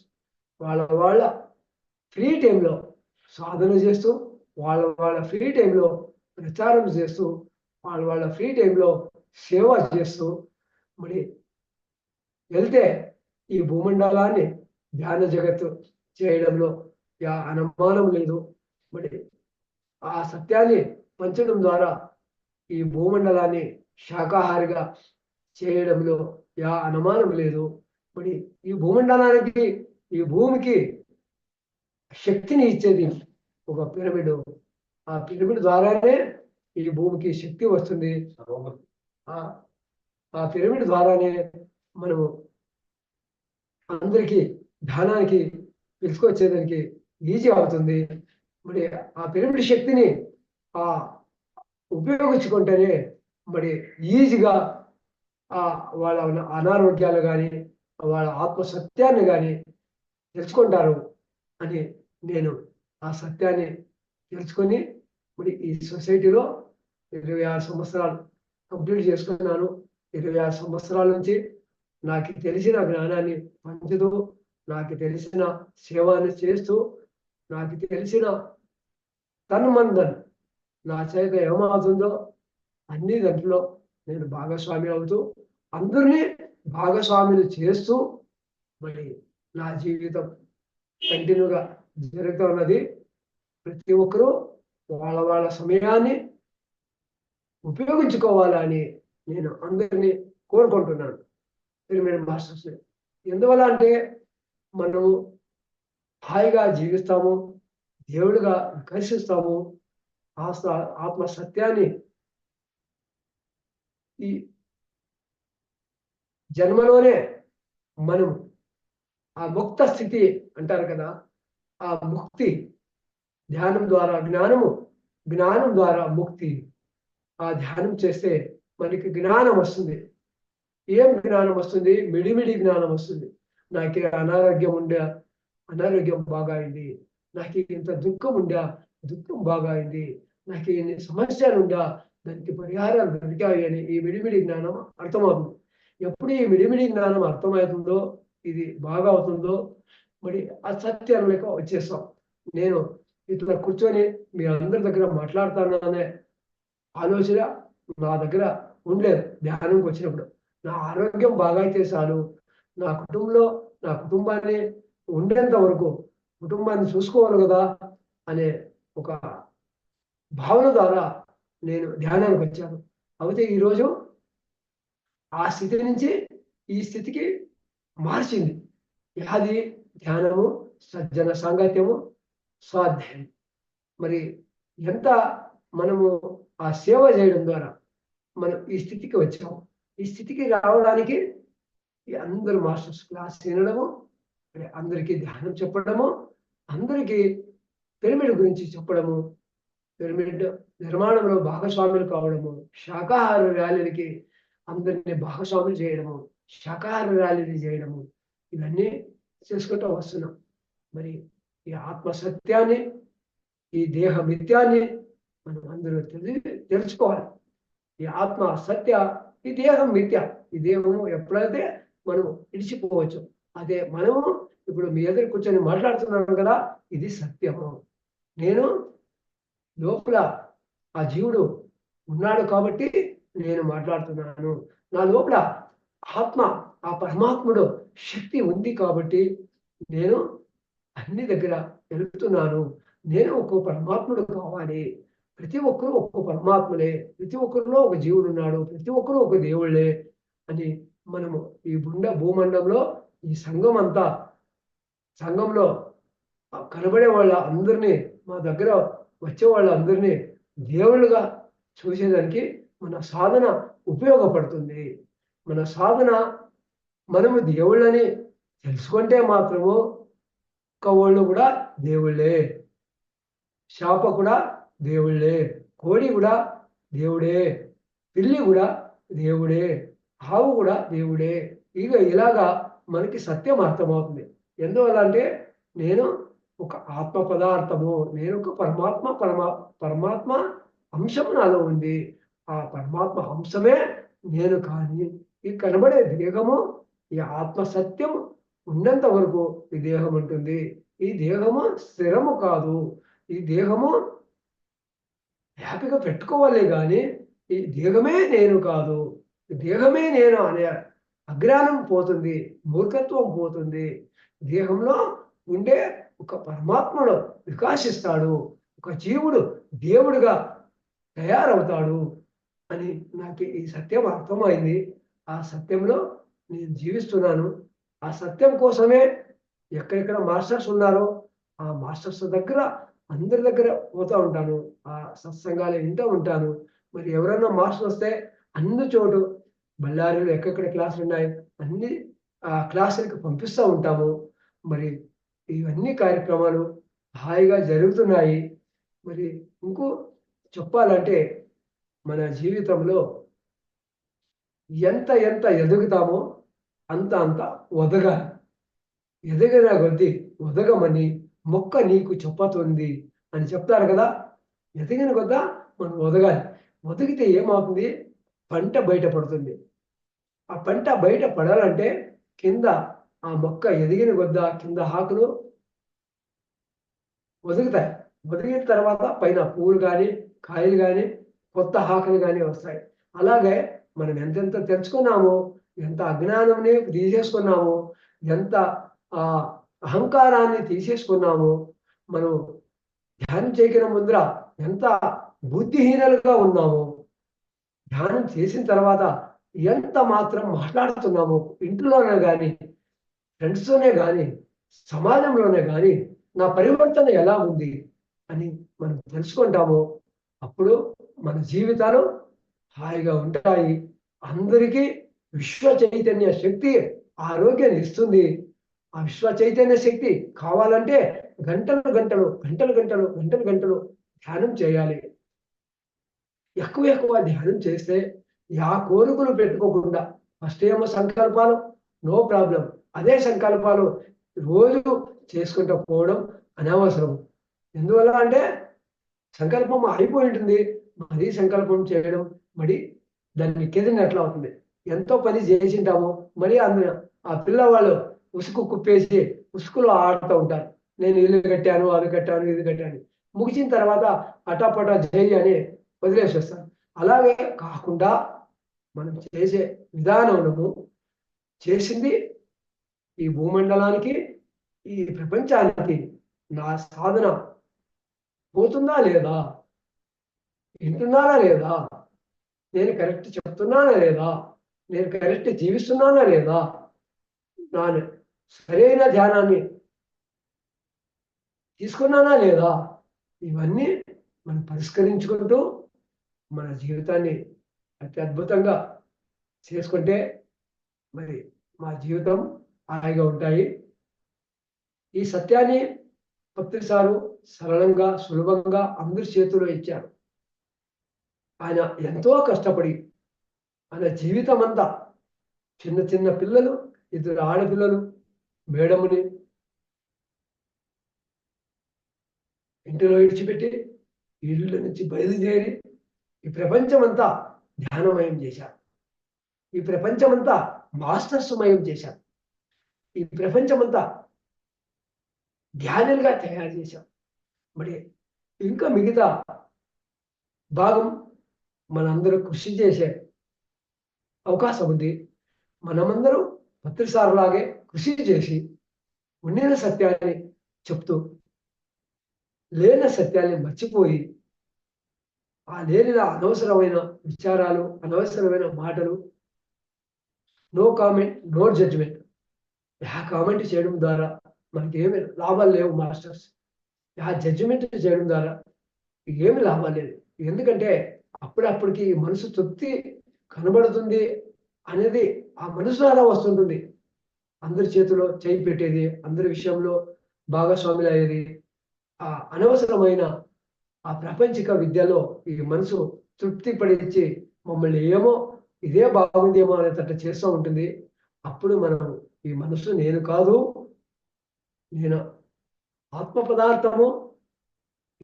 వాళ్ళ ఫ్రీ టైంలో సాధన చేస్తూ, వాళ్ళ ఫ్రీ టైంలో ప్రచారం చేస్తూ, వాళ్ళ ఫ్రీ టైంలో సేవ చేస్తూ మరి వెళ్తే ఈ భూమండలాన్ని ధ్యాన జగత్తు చేయడంలో అనుమానం లేదు. మరి ఆ సత్యాన్ని పంచడం ద్వారా ఈ భూమండలాన్ని శాకాహారిగా చేయడంలో అనుమానం లేదు. మరి ఈ భూమండలానికి, ఈ భూమికి శక్తిని ఇచ్చేది ఒక పిరమిడ్. ఆ పిరమిడ్ ద్వారానే ఈ భూమికి శక్తి వస్తుంది. ఆ పిరమిడ్ ద్వారానే మనము అందరికీ ధ్యానానికి పిలుచుకొచ్చేదానికి ఈజీ అవుతుంది. మరి ఆ పిరమిడ్ శక్తిని ఉపయోగించుకుంటేనే మరి ఈజీగా వాళ్ళ అనారోగ్యాలు కానీ వాళ్ళ ఆత్మసత్యాన్ని కానీ తెలుసుకుంటారు అని నేను ఆ సత్యాన్ని తెలుసుకొని మరి ఈ సొసైటీలో 26 సంవత్సరాలు కంప్లీట్ చేసుకున్నాను. 26 సంవత్సరాల నుంచి నాకు తెలిసిన జ్ఞానాన్ని పంచుతూ, నాకు తెలిసిన సేవని చేస్తూ, నాకు తెలిసిన తన్మందన్ నా చేత ఏమవుతుందో అన్ని దాంట్లో నేను భాగస్వామి అవుతూ, అందరినీ భాగస్వాములు చేస్తూ మరి నా జీవితం కంటిన్యూగా జరుగుతూ ఉన్నది. ప్రతి ఒక్కరూ వాళ్ళ సమయాన్ని ఉపయోగించుకోవాలని నేను అందరినీ కోరుకుంటున్నాను, పిరమిడ్ మాస్టర్స్. ఎందువల్ల అంటే మనము హాయిగా జీవిస్తాము, దేవుడిగా వికర్షిస్తాము, ఆత్మ సత్యాన్ని ఈ జన్మలోనే మనం ఆ ముక్త స్థితి అంటారు కదా, ఆ ముక్తి ధ్యానం ద్వారా జ్ఞానం ద్వారా ముక్తి. ఆ ధ్యానం చేస్తే మనకి జ్ఞానం వస్తుంది. ఏం జ్ఞానం వస్తుంది? మిడిమిడి జ్ఞానం వస్తుంది. నాకు అనారోగ్యం బాగా అయింది, నాకు ఇంత దుఃఖం దుఃఖం బాగా అయింది, నాకు ఇన్ని సమస్యలు దానికి పరిహారాలు దొరికాయి అని ఈ మిడిమిడి జ్ఞానం అర్థమవుతుంది. ఎప్పుడు ఈ మిడిమిడి జ్ఞానం అర్థమవుతుందో, ఇది బాగా అవుతుందో మరి ఆ సత్యానికి వచ్చేస్తాం. నేను ఇట్లా కూర్చొని మీ అందరి దగ్గర మాట్లాడుతాననే ఆలోచన నా దగ్గర ఉండలేదు. ధ్యానంకి వచ్చినప్పుడు నా ఆరోగ్యం బాగా అయితే చాలు, నా కుటుంబాన్ని ఉండేంత వరకు కుటుంబాన్ని చూసుకోవాలి కదా అనే ఒక భావన ద్వారా నేను ధ్యానానికి వచ్చాను. అయితే ఈరోజు ఆ స్థితి నుంచి ఈ స్థితికి మార్చింది. అది ధ్యానము, సజ్జన సాంగత్యము, స్వాధ్యాయం. మరి ఎంత మనము ఆ సేవ చేయడం ద్వారా మనం ఈ స్థితికి వచ్చాము. ఈ స్థితికి రావడానికి ఈ అందరూ మాస్టర్స్ క్లాస్ వినడము, అందరికీ ధ్యానం చెప్పడము, అందరికీ పిరమిడ్ గురించి చెప్పడము, పిరమిడ్ నిర్మాణంలో భాగస్వాములు కావడము, శాకాహార ర్యాలీలకి అందరినీ భాగస్వాములు చేయడము, శాకాహార ర్యాలీలు చేయడము, ఇవన్నీ చేసుకుంటూ వస్తున్నాం. మరి ఈ ఆత్మ సత్యాన్ని, ఈ దేహ మిథ్యాన్ని మనం అందరూ తెలుసుకోవాలి. ఈ ఆత్మ సత్య, ఈ దేహం మిథ్య. ఈ దేహము ఎప్పుడైతే మనం ఇడిచిపోవచ్చు. అదే మనము ఇప్పుడు మీ ఎదురు కూర్చొని మాట్లాడుతున్నాను కదా, ఇది సత్యము. నేను లోపల ఆ జీవుడు ఉన్నాడు కాబట్టి నేను మాట్లాడుతున్నాను. నా లోపల ఆత్మ, ఆ పరమాత్ముడు శక్తి ఉంది కాబట్టి నేను అన్ని దగ్గర వెళుతున్నాను. నేను ఒక్కో పరమాత్ముడు కావాలి. ప్రతి ఒక్కరూ ఒక్కో పరమాత్మలే, ప్రతి ఒక్కరిలో ఒక జీవుడు ఉన్నాడు, ప్రతి ఒక్కరూ ఒక దేవుళ్ళే అని మనము ఈ భూమండంలో ఈ సంఘంలో కనబడే వాళ్ళ అందరినీ, మా దగ్గర వచ్చే వాళ్ళందరినీ దేవుళ్ళుగా చూసేదానికి మన సాధన ఉపయోగపడుతుంది. మన సాధన మనము దేవుళ్ళని తెలుసుకుంటే మాత్రము కవ్వళ్ళు కూడా దేవుళ్ళే, శాప కూడా దేవుళ్ళే, కోడి కూడా దేవుడే, పిల్లి కూడా దేవుడే, ఆవు కూడా దేవుడే. ఇలాగా మనకి సత్యం అర్థమవుతుంది. ఎందువల్ల అంటే నేను ఒక ఆత్మ పదార్థము, నేను ఒక పరమాత్మ అంశం నాలో ఉంది. ఆ పరమాత్మ అంశమే నేను. కానీ ఈ కనబడే దేహము, ఈ ఆత్మ సత్యం ఉన్నంత వరకు ఈ దేహం ఉంటుంది. ఈ దేహము స్థిరము కాదు. ఈ దేహము హ్యాపీగా పెట్టుకోవాలి, కానీ ఈ దేహమే నేను కాదు. దేహమే నేను అనే అజ్ఞానం పోతుంది, మూర్ఖత్వం పోతుంది. దేహంలో ఉండే ఒక పరమాత్ముడు వికాసిస్తాడు, ఒక జీవుడు దేవుడుగా తయారవుతాడు అని నాకు ఈ సత్యం అర్థమైంది. ఆ సత్యంలో నేను జీవిస్తున్నాను. ఆ సత్యం కోసమే ఎక్కడెక్కడ మాస్టర్స్ ఉన్నారో ఆ మాస్టర్స్ దగ్గర, అందరి దగ్గర పోతూ ఉంటాను. ఆ సత్సంగాలు వింటూ ఉంటాను. మరి ఎవరైనా మాస్టర్ వస్తే అన్ని చోటు బళ్ళారిలో ఎక్కడెక్కడ క్లాసులు ఉన్నాయి అన్ని ఆ క్లాసులకు పంపిస్తూ ఉంటాము. మరి ఇవన్నీ కార్యక్రమాలు హాయిగా జరుగుతున్నాయి. మరి ఇంకో చెప్పాలంటే మన జీవితంలో ఎంత ఎదుగుతామో అంత ఒదగాలి. ఎదిగిన కొద్దీ ఒదగమని మొక్క నీకు చెప్పతుంది అని చెప్తారు కదా. ఎదిగిన కొద్దా మనం ఒదగాలి. ఒదిగితే ఏమవుతుంది? పంట బయటపడుతుంది. ఆ పంట బయట పడాలంటే కింద ఆ మొక్క ఎదిగిన కొద్దా కింద ఆకులు ఒదుగుతాయి. ఒదిగిన తర్వాత పైన పూలు కానీ, కాయలు కానీ, కొత్త ఆకులు కానీ వస్తాయి. అలాగే మనం ఎంతెంత తెచ్చుకున్నామో, ఎంత అజ్ఞానాన్ని తీసేసుకున్నామో, ఎంత అహంకారాన్ని తీసేసుకున్నామో, మనం ధ్యానం చేయకుండా ముందర ఎంత బుద్ధిహీనలుగా ఉన్నామో, ధ్యానం చేసిన తర్వాత ఎంత మాత్రం మాట్లాడుతున్నామో, ఇంట్లోనే కానీ, ఫ్రెండ్స్తోనే కానీ, సమాజంలోనే కానీ నా పరివర్తన ఎలా ఉంది అని మనం తెలుసుకుంటామో అప్పుడు మన జీవితాలు హాయిగా ఉంటాయి. అందరికీ విశ్వ చైతన్య శక్తి ఆరోగ్యాన్ని ఇస్తుంది. ఆ విశ్వ చైతన్య శక్తి కావాలంటే గంటలు ధ్యానం చేయాలి. ఎక్కువ ధ్యానం చేస్తే ఆ కోరికలు పెట్టుకోకుండా ఫస్ట్ ఏమో సంకల్పాలు నో ప్రాబ్లం, అదే సంకల్పాలు రోజు చేసుకుంటూ పోవడం అనవసరం. ఎందువల్ల అంటే సంకల్పం అయిపోయి ఉంటుంది, మరీ సంకల్పం చేయడం మరి దాన్ని కెదినట్లు అవుతుంది. ఎంతో పని చేసింటాము, మరి అందులో ఆ పిల్లవాళ్ళు ఉసుకు కుప్పేసి ఉసుకులో ఆడుతూ ఉంటారు. నేను ఇల్లు కట్టాను, అది కట్టాను, ఇది కట్టాను. ముగిసిన తర్వాత అటాపటా జై అని వదిలేసి వస్తాను. అలాగే కాకుండా మనం చేసే విధానము చేసింది ఈ భూమండలానికి, ఈ ప్రపంచానికి నా సాధన పోతుందా లేదా, వింటున్నానా లేదా, నేను కరెక్ట్ చెప్తున్నానా లేదా, నేను కరెక్ట్ జీవిస్తున్నానా లేదా, నా సరైన ధ్యానాన్ని తీసుకున్నానా లేదా, ఇవన్నీ మనం పరిష్కరించుకుంటూ మన జీవితాన్ని అతి అద్భుతంగా చేసుకుంటే మరి మా జీవితం హాయిగా ఉంటాయి. ఈ సత్యాన్ని పత్రిసారు సరళంగా సులభంగా అందరి చేతిలో ఇచ్చారు. ఆయన ఎంతో కష్టపడి ఆయన జీవితం అంతా చిన్న చిన్న పిల్లలు, 2 ఆడపిల్లలు, మేడముని ఇంటిలో విడిచిపెట్టి ఇల్లు నుంచి బయలుదేరి ఈ ప్రపంచమంతా ధ్యానమయం చేశారు. ఈ ప్రపంచమంతా మాస్టర్స్మయం చేశారు. ఈ ప్రపంచమంతా ధ్యానులుగా తయారు చేశాం. మరి ఇంకా మిగతా భాగం మనందరూ కృషి చేసే అవకాశం ఉంది. మనమందరం పత్రిసారులాగే కృషి చేసి ఉండిన సత్యాన్ని చెప్తూ లేని సత్యాన్ని మర్చిపోయి ఆ లేనిన అనవసరమైన విచారాలు, అనవసరమైన మాటలు, no comment, no judgement, comment చేయడం ద్వారా మనకి ఏమి లాభాలు లేవు మాస్టర్స్. జడ్జిమెంట్ చేయడం ద్వారా ఏమి లాభాలు లేదు. ఎందుకంటే అప్పుడప్పటికి మనసు తృప్తి కనబడుతుంది అనేది ఆ మనసు అలా వస్తుంటుంది. అందరి చేతిలో చేయి పెట్టేది, అందరి విషయంలో భాగస్వాములు అయ్యేది, ఆ అనవసరమైన ఆ ప్రాపంచిక విద్యలో ఈ మనసు తృప్తి పడించి మమ్మల్ని ఏమో ఇదే బాగుందేమో అనేటట్టు చేస్తూ ఉంటుంది. అప్పుడు మనం ఈ మనసు నేను కాదు, నేను ఆత్మ పదార్థము,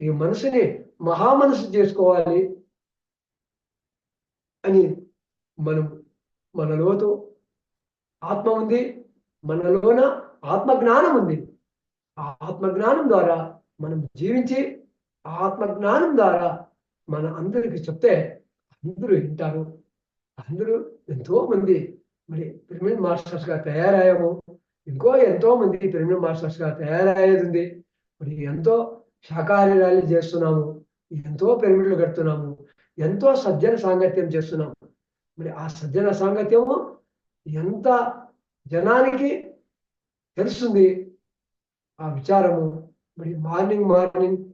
ఈ మనసుని మహామనసు చేసుకోవాలి అని మనం మనలోతో ఆత్మ ఉంది, మనలోన ఆత్మజ్ఞానం ఉంది. ఆ ఆత్మజ్ఞానం ద్వారా మనం జీవించి ఆత్మజ్ఞానం ద్వారా మన అందరికి చెప్తే అందరూ వింటారు. అందరూ ఎంతో మంది మరి పిరమిడ్ మాస్టర్స్ గా తయారయ్యాము. ఇంకో ఎంతో మంది పిరమిడ్ మాస్టర్స్ గా తయారయ్యేది ఉంది. మరి ఎంతో శాకాహారి ర్యాలీ చేస్తున్నాము, ఎంతో పిరమిడ్లు కడుతున్నాము, ఎంతో సజ్జన సాంగత్యం చేస్తున్నాము. మరి ఆ సజ్జన సాంగత్యము ఎంత జనానికి తెలుస్తుంది ఆ విచారము. మరి మార్నింగ్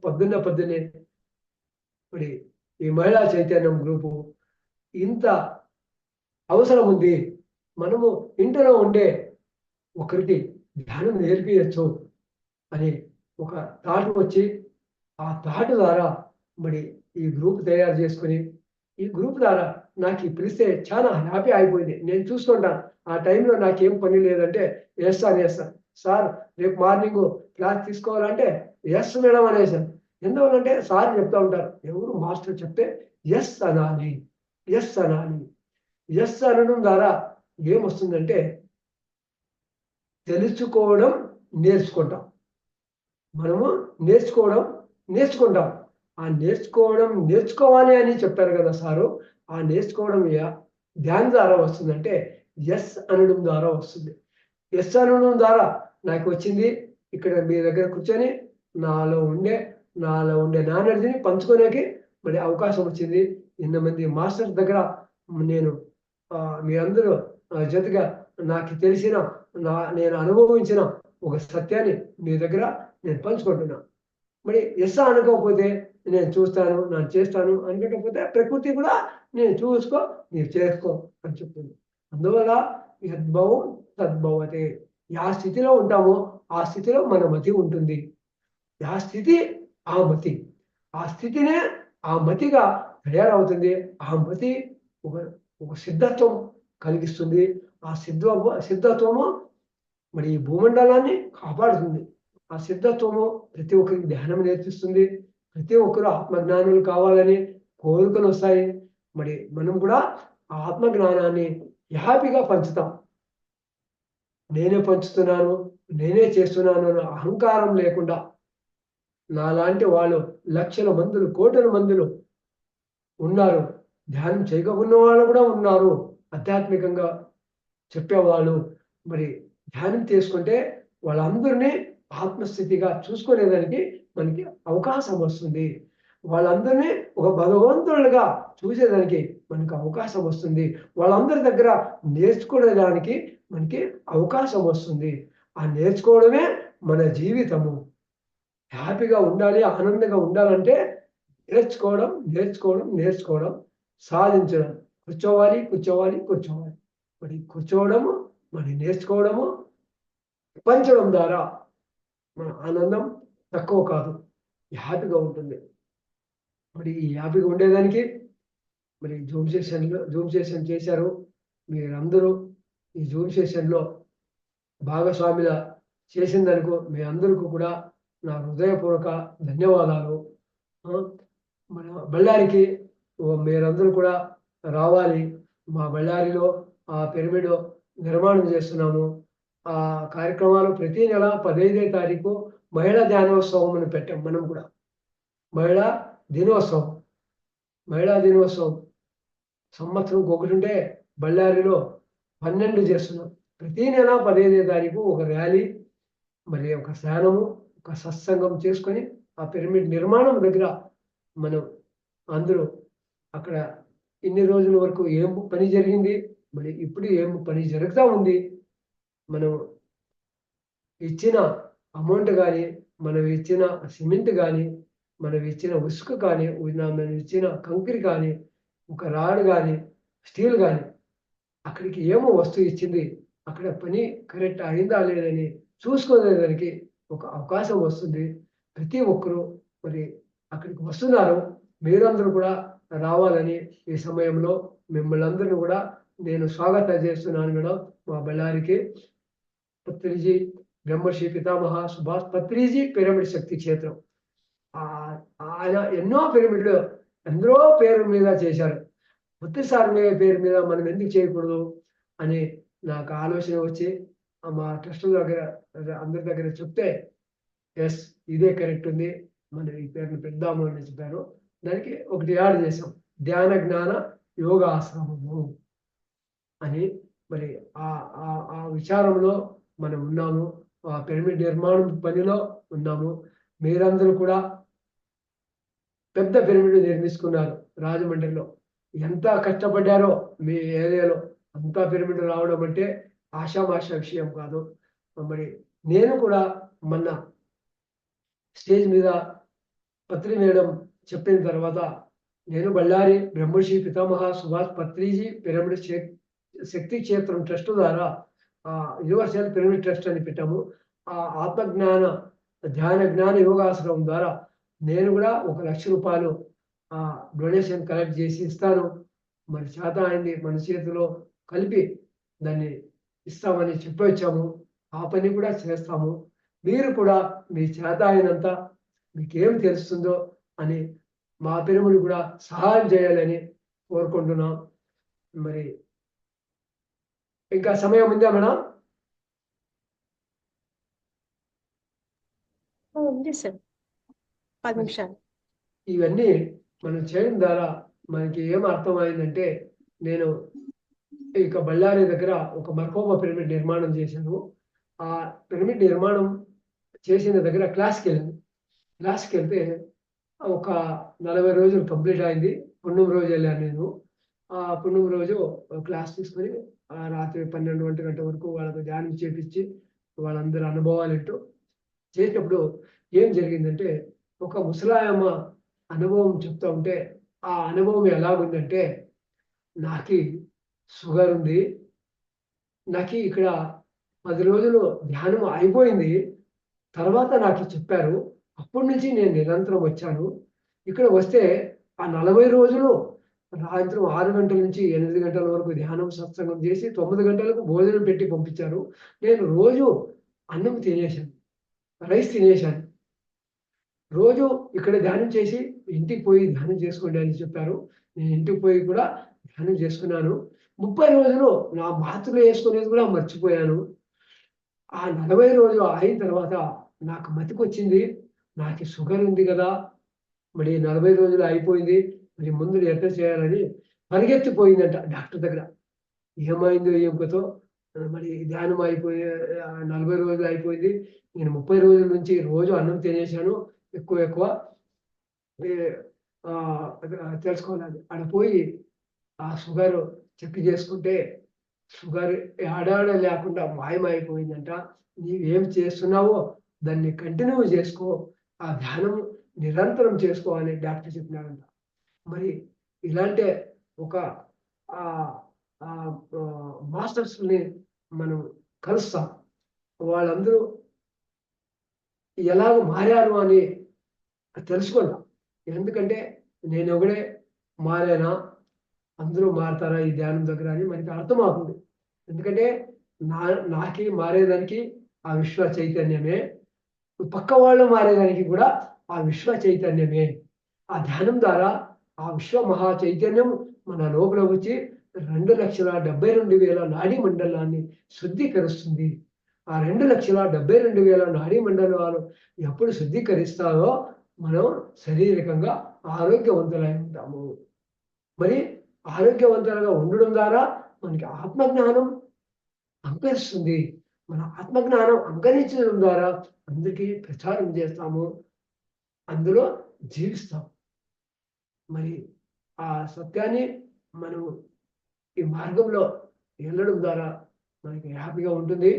పొద్దున్నే మరి ఈ మహిళా చైతన్యం గ్రూపు ఇంత అవసరం ఉంది. మనము ఇంటిలో ఉండే ఒకరికి ధ్యానం నేర్పించచ్చు అని ఒక థాట్ వచ్చి ఆ థాట్ ద్వారా మరి ఈ గ్రూప్ తయారు చేసుకుని ఈ గ్రూప్ ద్వారా నాకు పిలిస్తే చాలా హ్యాపీ అయిపోయింది. నేను చూసుకుంటాను ఆ టైంలో నాకేం పని లేదంటే వేస్తాను సార్ రేపు మార్నింగ్ క్లాస్ తీసుకోవాలంటే ఎస్ మేడం అనేసాను. ఎందువల్లంటే సార్ చెప్తా ఉంటారు, ఎవరు మాస్టర్ చెప్తే ఎస్ అనాలి, ఎస్ అనాలి. ఎస్ అనడం ద్వారా ఏమొస్తుందంటే తెలుసుకోవడం నేర్చుకుంటాం. మనము నేర్చుకుంటాం. ఆ నేర్చుకోవాలి అని చెప్పారు కదా సారు. ఆ నేర్చుకోవడం ధ్యానం ద్వారా వస్తుందంటే ఎస్ అనడం ద్వారా వస్తుంది. ఎస్ అనడం ద్వారా నాకు వచ్చింది ఇక్కడ మీ దగ్గర కూర్చొని నాలో ఉండే నాలెడ్జ్ని పంచుకోనేకి మరి అవకాశం వచ్చింది. ఇంతమంది మాస్టర్స్ దగ్గర నేను మీ అందరూ జతగా నాకు తెలిసిన నేను అనుభవించిన ఒక సత్యాన్ని మీ దగ్గర నేను పంచుకుంటున్నా. మరి ఎస్ అనుకోకపోతే నేను చూస్తాను, నేను చేస్తాను అనుకోకపోతే ప్రకృతి కూడా నేను చూసుకో, మీరు చేసుకో అని చెప్తుంది. అందువల్ల యద్భవం తద్భవతే. ఆ స్థితిలో ఉంటామో ఆ స్థితిలో మన మతి ఉంటుంది. ఆ స్థితి ఆ మతి, ఆ స్థితినే ఆ మతిగా తయారవుతుంది. ఆ మతి ఒక సిద్ధత్వం కలిగిస్తుంది. ఆ సిద్ధత్వము మరి ఈ భూమండలాన్ని కాపాడుతుంది. ఆ సిద్ధత్వము ప్రతి ఒక్కరికి ధ్యానం నేర్పిస్తుంది. ప్రతి ఒక్కరు ఆత్మజ్ఞానులు కావాలని కోరికలు వస్తాయి. మరి మనం కూడా ఆ ఆత్మజ్ఞానాన్ని హ్యాపీగా పంచుతాం. నేనే పంచుతున్నాను, నేనే చేస్తున్నాను అనే అహంకారం లేకుండా నాలాంటి వాళ్ళు లక్షల మందులు, కోట్ల మందులు ఉన్నారు. ధ్యానం చేయకుండా వాళ్ళు కూడా ఉన్నారు. ఆధ్యాత్మికంగా చెప్పేవాళ్ళు మరి ధ్యానం చేసుకుంటే వాళ్ళందరినీ ఆత్మస్థితిగా చూసుకునేదానికి మనకి అవకాశం వస్తుంది. వాళ్ళందరినీ ఒక భగవంతులుగా చూసేదానికి మనకి అవకాశం వస్తుంది. వాళ్ళందరి దగ్గర నేర్చుకునేదానికి మనకి అవకాశం వస్తుంది. ఆ నేర్చుకోవడమే మన జీవితము. హ్యాపీగా ఉండాలి, ఆనందంగా ఉండాలంటే నేర్చుకోవడం సాధించడం. కూర్చోవాలి కూర్చోవాలి కూర్చోవాలి. మరి కూర్చోవడము, మరి నేర్చుకోవడము, పంచడం ద్వారా మన ఆనందం తక్కువ కాదు, హ్యాపీగా ఉంటుంది. మరి ఈ హ్యాపీగా ఉండేదానికి మరి జూమ్ సెషన్ చేశారు. మీరందరూ ఈ జూమ్ సెషన్లో భాగస్వాముల చేసిందనుకో మీ అందరికీ కూడా నా హృదయపూర్వక ధన్యవాదాలు. మన బళ్ళారికి మీరందరూ కూడా రావాలి. మా బళ్ళారిలో ఆ పిరమిడ్ నిర్మాణం చేస్తున్నాము. ఆ కార్యక్రమాలు ప్రతి నెల 15వ తారీఖు మహిళా ధ్యానోత్సవం అని పెట్టాం. మనం కూడా మహిళా దినోత్సవం సంవత్సరంకి ఒకటి ఉంటే బళ్ళారిలో 12 చేస్తున్నాం. ప్రతి నెల 15వ తారీఖు ఒక ర్యాలీ, మరి ఒక స్నానము, ఒక సత్సంగం చేసుకొని ఆ పిరమిడ్ నిర్మాణం దగ్గర మనం అందరూ అక్కడ ఇన్ని రోజుల వరకు ఏం పని జరిగింది, మరి ఇప్పుడు ఏం పని జరుగుతూ ఉంది, మనం ఇచ్చిన అమౌంట్ కానీ, మనం ఇచ్చిన సిమెంట్ కానీ, మనం ఇచ్చిన ఉసుక కానీ, మనం ఇచ్చిన కంకరి కానీ, ఒక రాడ్ కానీ, స్టీల్ కానీ, అక్కడికి ఏమో వస్తువు ఇచ్చింది, అక్కడ పని కరెక్ట్ అయిందా లేదని చూసుకోలేదానికి ఒక అవకాశం వస్తుంది. ప్రతి ఒక్కరూ మరి అక్కడికి వస్తున్నారు. మీరందరూ కూడా రావాలని ఈ సమయంలో మిమ్మల్ని అందరినీ కూడా నేను స్వాగతం చేస్తున్నాను మేడం. మా బళ్ళారికి పత్రిజీ బ్రహ్మశ్రీ పితామహ సుభాష్ పత్రిజీ పిరమిడ్ శక్తి క్షేత్రం. ఆయన ఎన్నో పిరమిడ్లు ఎందరో పేరు మీద చేశారు. ఒత్తిసారి పేరు మీద మనం ఎందుకు చేయకూడదు అని నాకు ఆలోచన వచ్చి మా ట్రస్టుల దగ్గర అందరి దగ్గర చెప్తే ఎస్ ఇదే కరెక్ట్ ఉంది, మనం ఈ పేరుని పెడదాము అని చెప్పారు. దానికి ఒకటి యాడ్ చేసాం, ధ్యాన జ్ఞాన యోగాశ్రమము అని. మరి ఆ విచారంలో మనం ఉన్నాము, ఆ పిరమిడ్ నిర్మాణం పనిలో ఉన్నాము. మీరందరూ కూడా పెద్ద పిరమిడ్ నిర్మించుకున్నారు రాజమండ్రిలో. ఎంత కష్టపడ్డారో మీ ఏరియాలో అంతా పిరమిడ్ రావడం అంటే ఆషామాష విషయం కాదు. మరి నేను కూడా మొన్న స్టేజ్ మీద పత్రి మేడం చెప్పిన తర్వాత నేను బళ్ళారి బ్రహ్మశ్రీ పితామహ సుభాష్ పత్రిజీ పిరమిడ్ శక్తి క్షేత్రం ట్రస్ట్ ద్వారా యూనివర్సల్ పిరమిడ్ ట్రస్ట్ అని పెట్టాము. ఆ ఆత్మజ్ఞాన ధ్యాన జ్ఞాన యోగాశ్రమం ద్వారా నేను కూడా 1 లక్ష రూపాయలు డొనేషన్ కలెక్ట్ చేసి ఇస్తాను. మరి చేత అయింది మన చేతిలో కలిపి దాన్ని ఇస్తామని చెప్పి వచ్చాము. ఆ పని కూడా చేస్తాము. మీరు కూడా మీ చేత అయినంత మీకేం తెలుస్తుందో అని మా పిరమిడ్ కూడా సహాయం చేయాలని కోరుకుంటున్నాం. మరి ఇంకా సమయం ఉందా మేడం? ఉంది సార్, 10 నిమిషాలు. ఇవన్నీ మనం చేయడం ద్వారా మనకి ఏం అర్థమైందంటే, నేను ఇక బళ్ళారి దగ్గర ఒక మర్కోబా పిరమిడ్ నిర్మాణం చేశాను. ఆ పిరమిడ్ నిర్మాణం చేసిన దగ్గర క్లాస్కి వెళ్తే ఒక 40 రోజులు కంప్లీట్ అయింది. పుణ్యం రోజు వెళ్ళాను నేను. ఆ పుణ్యం రోజు క్లాస్ తీసుకొని రాత్రి 12 గంటల వరకు వాళ్ళకు ధ్యానం చేపించి వాళ్ళందరూ అనుభవాలు ఏంటో చేసినప్పుడు ఏం జరిగిందంటే, ఒక ముసలాయమ్మ అనుభవం చెప్తా ఉంటే ఆ అనుభవం ఎలాగుందంటే, నాకు షుగర్ ఉంది, నాకు ఇక్కడ 10 రోజులు ధ్యానం అయిపోయింది, తర్వాత నాకు చెప్పారు, అప్పటి నుంచి నేను నిరంతరం వచ్చాను. ఇక్కడ వస్తే ఆ 40 రోజులు సాయంత్రం 6 గంటల నుంచి 8 గంటల వరకు ధ్యానం సత్సంగం చేసి 9 గంటలకు భోజనం పెట్టి పంపించారు. నేను రోజు అన్నం తినేశాను, రైస్ తినేశాను. రోజు ఇక్కడ ధ్యానం చేసి ఇంటికి పోయి ధ్యానం చేసుకోండి అని చెప్పారు. నేను ఇంటికి పోయి కూడా ధ్యానం చేసుకున్నాను. 30 రోజులు నా మాత్రలు వేసుకునేది కూడా మర్చిపోయాను. ఆ 40 రోజులు అయిన తర్వాత నాకు మతికొచ్చింది, నాకు షుగర్ ఉంది కదా, మరి 40 రోజులు అయిపోయింది, మరి ముందు ఎట్లా చేయాలని పరిగెత్తిపోయిందంట డాక్టర్ దగ్గర. ఏమైందో ఏం కథో, మరి ధ్యానం అయిపోయి 40 రోజులు అయిపోయింది, నేను 30 రోజుల నుంచి రోజు అన్నం తినేశాను, ఎక్కువ తెలుసుకోవాలి. ఆడ పోయి ఆ షుగర్ చెక్ చేసుకుంటే షుగర్ ఆడాడ లేకుండా మాయమైపోయిందంట. నీవేం చేస్తున్నావో దాన్ని కంటిన్యూ చేసుకో, ఆ ధ్యానం నిరంతరం చేసుకో అని డాక్టర్ చెప్పినాడంట. మరి ఇలాంటి ఒక ఆ మాస్టర్స్ని మనం కలుస్తాం. వాళ్ళందరూ ఎలాగ మారారు అని తెలుసుకున్నాం. ఎందుకంటే నేను ఒకడే మారానా, అందరూ మారుతారా ఈ ధ్యానం దగ్గర అని మనకి అర్థమవుతుంది. ఎందుకంటే నాకి మారేదానికి ఆ విశ్వ చైతన్యమే, పక్క వాళ్ళు మారేదానికి కూడా ఆ విశ్వ చైతన్యమే. ఆ ధ్యానం ద్వారా ఆ విశ్వ మహా చైతన్యం మన లోపల వచ్చి 2,72,000 నాడీ మండలాన్ని శుద్ధీకరిస్తుంది. ఆ 2,72,000 నాడీ మండలాలు ఎప్పుడు శుద్ధీకరిస్తారో మనం శారీరకంగా ఆరోగ్యవంతులై ఉంటాము. మరి ఆరోగ్యవంతులుగా ఉండడం ద్వారా మనకి ఆత్మజ్ఞానం అంకరిస్తుంది. మన ఆత్మజ్ఞానం అంకరించడం ద్వారా అందరికీ ప్రచారం చేస్తాము, అందులో జీవిస్తాం. మరి ఆ సత్యాన్ని మనం ఈ మార్గంలో వెళ్ళడం ద్వారా మనకి హ్యాపీగా ఉంటుంది.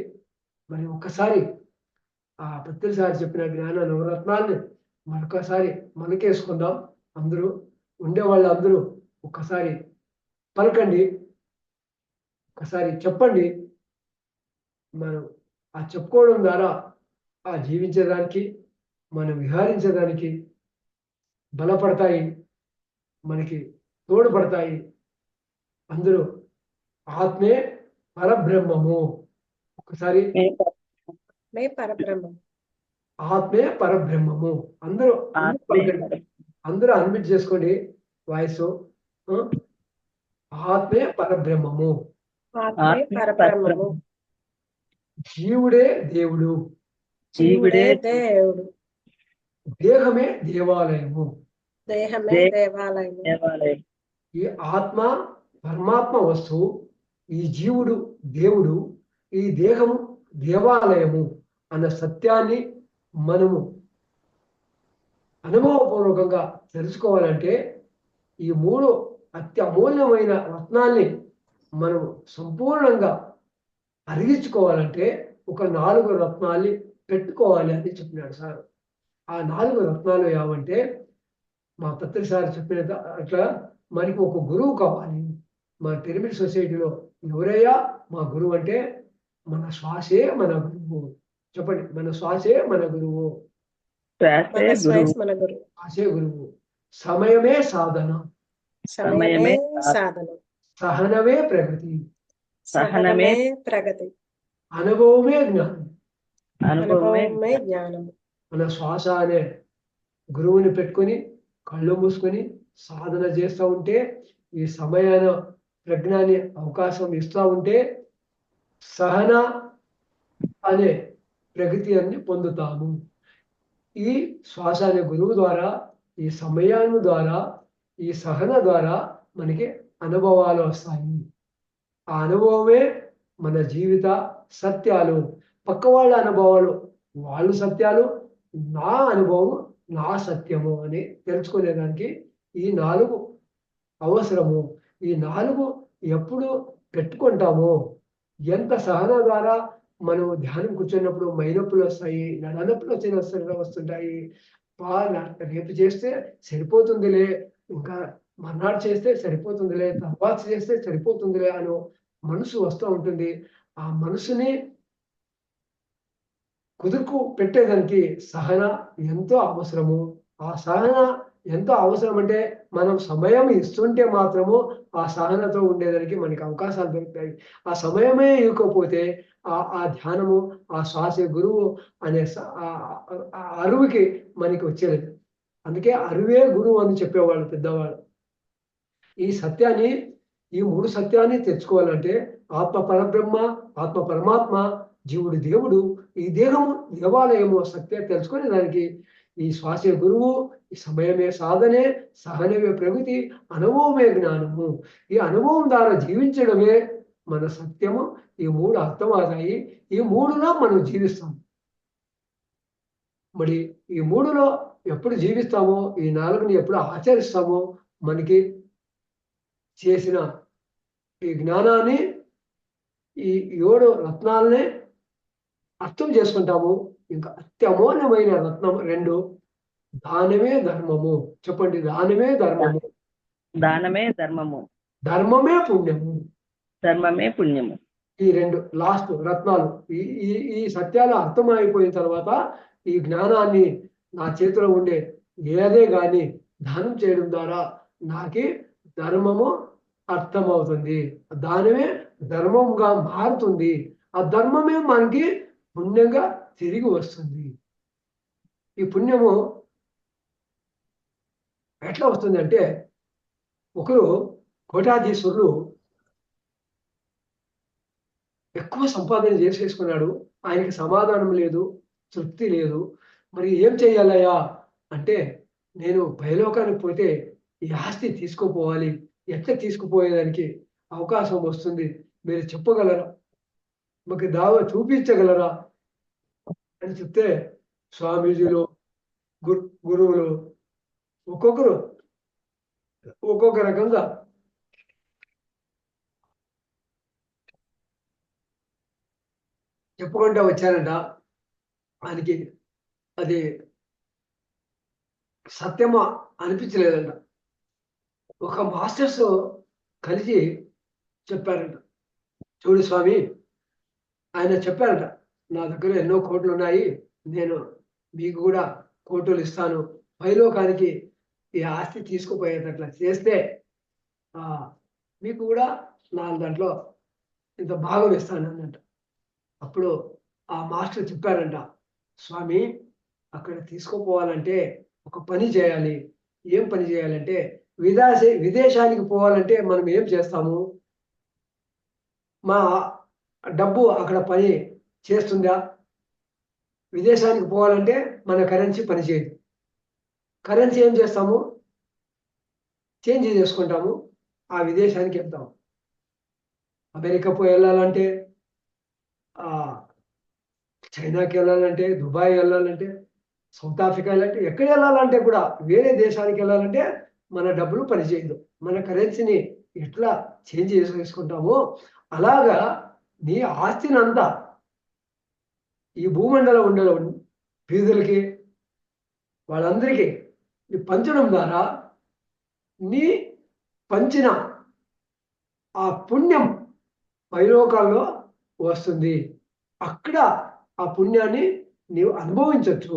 మరి ఒక్కసారి ఆ పత్రిసారి చెప్పిన జ్ఞాన నవరత్నాన్ని మరొకసారి మనకేసుకుందాం. అందరూ ఉండేవాళ్ళందరూ ఒక్కసారి పలకండి, ఒకసారి చెప్పండి. మనం ఆ చెప్పుకోవడం ద్వారా ఆ జీవించేదానికి, మనం విహరించేదానికి బలపడతాయి, మనకి తోడ్పడతాయి. అందరూ ఆత్మే పరబ్రహ్మము. ఒకసారి మే పరబ్రహ్మం. ఆత్మే పరబ్రహ్మము. అందరూ ఆత్మే అందరూ అడ్మిట్ చేసుకోండి వాయిస్. ఆత్మే పరబ్రహ్మము. ఆత్మే పరబ్రహ్మము. జీవుడే దేవుడు. జీవుడే దేవుడు. దేహమే దేవాలయము. దేహమే దేవాలయము. దేవాలయం. ఈ ఆత్మ పరమాత్మ వస్తువు, ఈ జీవుడు దేవుడు, ఈ దేహము దేవాలయము అన్న సత్యాన్ని మనము అనుభవపూర్వకంగా తెలుసుకోవాలంటే ఈ 3 అత్యమూల్యమైన రత్నాల్ని మనం సంపూర్ణంగా అరిగించుకోవాలంటే ఒక 4 రత్నాల్ని పెట్టుకోవాలి అని చెప్పినాడు సార్. ఆ 4 రత్నాలు ఏమంటే, మా పత్రి సార్ చెప్పిన అట్లా మనకి ఒక గురువు కావాలి. మన పిరమిడ్ సొసైటీలో ఎవరయ్యా మా గురువు అంటే, మన శ్వాసే మన గురువు. చెప్పండి, మన శ్వాసే మన గురువు. మన గురువు. శ్వాసే గురువు. సమయమే సాధన. సమయమే సాధన. సహనమే ప్రగతి. సహనమే ప్రగతి. అనుభవమే జ్ఞానం. అనుభవమే జ్ఞానము. మన శ్వాస అనే గురువుని పెట్టుకొని కళ్ళు మూసుకొని సాధన చేస్తూ ఉంటే, ఈ సమయాన ప్రజ్ఞాని అవకాశం ఇస్తూ ఉంటే సహన అనే ప్రగతి అన్ని పొందుతాము. ఈ శ్వాస అనే గురువు ద్వారా, ఈ సమయాన్ని ద్వారా, ఈ సహన ద్వారా మనకి అనుభవాలు వస్తాయి. ఆ అనుభవమే మన జీవిత సత్యాలు. పక్క వాళ్ళ అనుభవాలు వాళ్ళు సత్యాలు, నా అనుభవం నా సత్యము అని తెలుసుకునేదానికి ఈ 4 అవసరము. ఈ 4 ఎప్పుడు పెట్టుకుంటామో, ఎంత సహన ద్వారా మనం ధ్యానం కూర్చున్నప్పుడు మైనొప్పులు వస్తాయి, నడనొప్పులు వస్తుంటాయి. రేపు చేస్తే సరిపోతుందిలే, ఇంకా మర్నాడు చేస్తే సరిపోతుందిలే, తర్వాత చేస్తే సరిపోతుందిలే అని మనసు వస్తూ ఉంటుంది. ఆ మనసుని కుదురుకు పెట్టేదానికి సహన ఎంతో అవసరము. ఆ సహన ఎంతో అవసరం అంటే మనం సమయం ఇస్తుంటే మాత్రము ఆ సహనతో ఉండేదానికి మనకి అవకాశాలు దొరుకుతాయి. ఆ సమయమే ఇవ్వకపోతే ఆ ధ్యానము, ఆ శ్వాస గురువు అనే అరువుకి మనకి వచ్చేది. అందుకే అరువే గురువు అని చెప్పేవాళ్ళు పెద్దవాళ్ళు. ఈ సత్యాన్ని, ఈ 3 సత్యాన్ని తెచ్చుకోవాలంటే ఆత్మ పరబ్రహ్మ, ఆత్మ పరమాత్మ, జీవుడు దేవుడు, ఈ దేహము దేవాలయము సత్యం తెలుసుకొని దానికి ఈ శ్వాసే గురువు, ఈ సమయమే సాధనే, సహనమే ప్రగతి, అనుభవమే జ్ఞానము. ఈ అనుభవం ద్వారా జీవించడమే మన సత్యము. ఈ 3 అర్థమవుతాయి. ఈ 3లో మనం జీవిస్తాం. మరి ఈ 3లో ఎప్పుడు జీవిస్తామో, ఈ 4ని ఎప్పుడు ఆచరిస్తామో, మనకి చేసిన ఈ జ్ఞానాన్ని, ఈ 7 రత్నాలనే అర్థం చేసుకుంటాము. ఇంకా అత్యమూల్యమైన రత్నం 2, దానమే ధర్మము. చెప్పండి, దానమే ధర్మము. దానమే ధర్మము. ధర్మమే పుణ్యము. ధర్మమే పుణ్యము. ఈ రెండు లాస్ట్ రత్నాలు. ఈ ఈ ఈ సత్యాలు అర్థమైపోయిన తర్వాత ఈ జ్ఞానాన్ని నా చేతిలో ఉండే ఏదే కానీ దానం చేయడం ద్వారా నాకి ధర్మము అర్థమవుతుంది. దానమే ధర్మంగా మారుతుంది. ఆ ధర్మమే మనకి పుణ్యంగా తిరిగి వస్తుంది. ఈ పుణ్యము ఎట్లా వస్తుందంటే, ఒకరు కోటాధీశ్వరులు ఎక్కువ సంపాదన చేసేసుకున్నాడు. ఆయనకి సమాధానం లేదు, తృప్తి లేదు. మరి ఏం చేయాలయ్యా అంటే, నేను పైలోకానికి పోతే ఈ ఆస్తి తీసుకుపోవాలి. ఎట్లా తీసుకుపోయేదానికి అవకాశం వస్తుంది? మీరు చెప్పగలరా? మాకు దావా చూపించగలరా అని చెప్తే, స్వామీజీలు గురువులు ఒక్కొక్కరు ఒక్కొక్క రకంగా చెప్పుకుంటూ వచ్చారంట. ఆయనకి అది సత్యమా అనిపించలేదంట. ఒక మాస్టర్స్ కలిసి చెప్పారంట, చూడు స్వామి, ఆయన చెప్పారంట, నా దగ్గర ఎన్నో కోట్లు ఉన్నాయి, నేను మీకు కూడా కోట్లు ఇస్తాను, పైలోకానికి ఈ ఆస్తి తీసుకుపోయేటట్లా చేస్తే మీకు కూడా నా దాంట్లో ఇంత భాగం ఇస్తాను అన్నట్ట. అప్పుడు ఆ మాస్టర్ చెప్పారంట, స్వామి, అక్కడ తీసుకుపోవాలంటే ఒక పని చేయాలి. ఏం పని చేయాలంటే, విదేశానికి పోవాలంటే మనం ఏం చేస్తాము? మా డబ్బు అక్కడ పని చేస్తుందా? విదేశానికి పోవాలంటే మన కరెన్సీ పని చేయదు. కరెన్సీ ఏం చేస్తాము? చేంజ్ చేసుకుంటాము, ఆ విదేశానికి వెళ్తాము. అమెరికా పోయి వెళ్ళాలంటే, చైనాకి వెళ్ళాలంటే, దుబాయ్ వెళ్ళాలంటే, సౌత్ ఆఫ్రికా వెళ్ళాలంటే, ఎక్కడ వెళ్ళాలంటే కూడా, వేరే దేశానికి వెళ్ళాలంటే మన డబ్బులు పనిచేయదు. మన కరెన్సీని ఎట్లా చేంజ్ చేసుకుంటామో అలాగా నీ ఆస్తిని అంతా ఈ భూమండలం ఉండే బీదులకి వాళ్ళందరికీ పంచడం ద్వారా నీ పంచిన ఆ పుణ్యం పైలోకాల్లో వస్తుంది. అక్కడ ఆ పుణ్యాన్ని నీవు అనుభవించవచ్చు.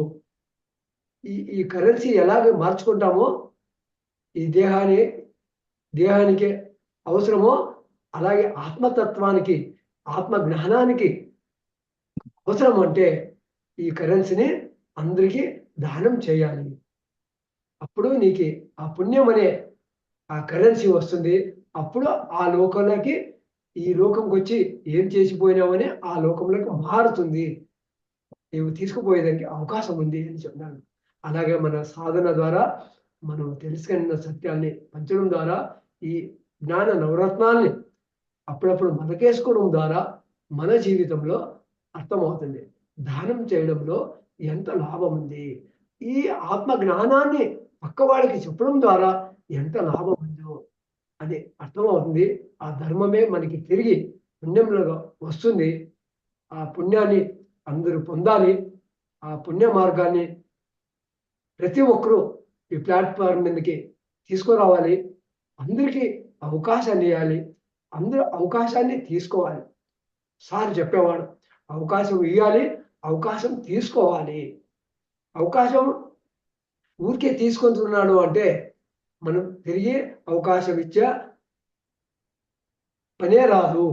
ఈ కరెన్సీ ఎలాగ మార్చుకుంటామో, ఈ దేహానికి అవసరమో అలాగే ఆత్మతత్వానికి, ఆత్మ జ్ఞానానికి అవసరం. అంటే ఈ కరెన్సీని అందరికీ దానం చేయాలి. అప్పుడు నీకు ఆ పుణ్యం అనే ఆ కరెన్సీ వస్తుంది. అప్పుడు ఆ లోకంలోకి, ఈ లోకంకి వచ్చి ఏం చేసిపోయినావని ఆ లోకంలోకి మారుతుంది. నీవు తీసుకుపోయేదానికి అవకాశం ఉంది అని చెప్తున్నాను. అలాగే మన సాధన ద్వారా మనం తెలుసుకున్న సత్యాన్ని పంచడం ద్వారా, ఈ జ్ఞాన నవరత్నాల్ని అప్పుడప్పుడు మనకేసుకోవడం ద్వారా మన జీవితంలో అర్థమవుతుంది. దానం చేయడంలో ఎంత లాభం ఉంది, ఈ ఆత్మ జ్ఞానాన్ని పక్కవాడికి చెప్పడం ద్వారా ఎంత లాభం ఉందో అని అర్థమవుతుంది. ఆ ధర్మమే మనకి తిరిగి పుణ్యంలో వస్తుంది. ఆ పుణ్యాన్ని అందరూ పొందాలి. ఆ పుణ్య మార్గాన్ని ప్రతి ఒక్కరూ ఈ ప్లాట్ఫామ్ మీదకి తీసుకురావాలి. అందరికీ అవకాశాన్ని ఇవ్వాలి. అందరూ అవకాశాన్ని తీసుకోవాలి. సార్ చెప్పేవాడు, అవకాశం ఇవ్వాలి, అవకాశం తీసుకోవాలి. అవకాశం ఊరికే తీసుకుంటున్నాడు అంటే మనం తిరిగి అవకాశం ఇచ్చే పనే రాదు.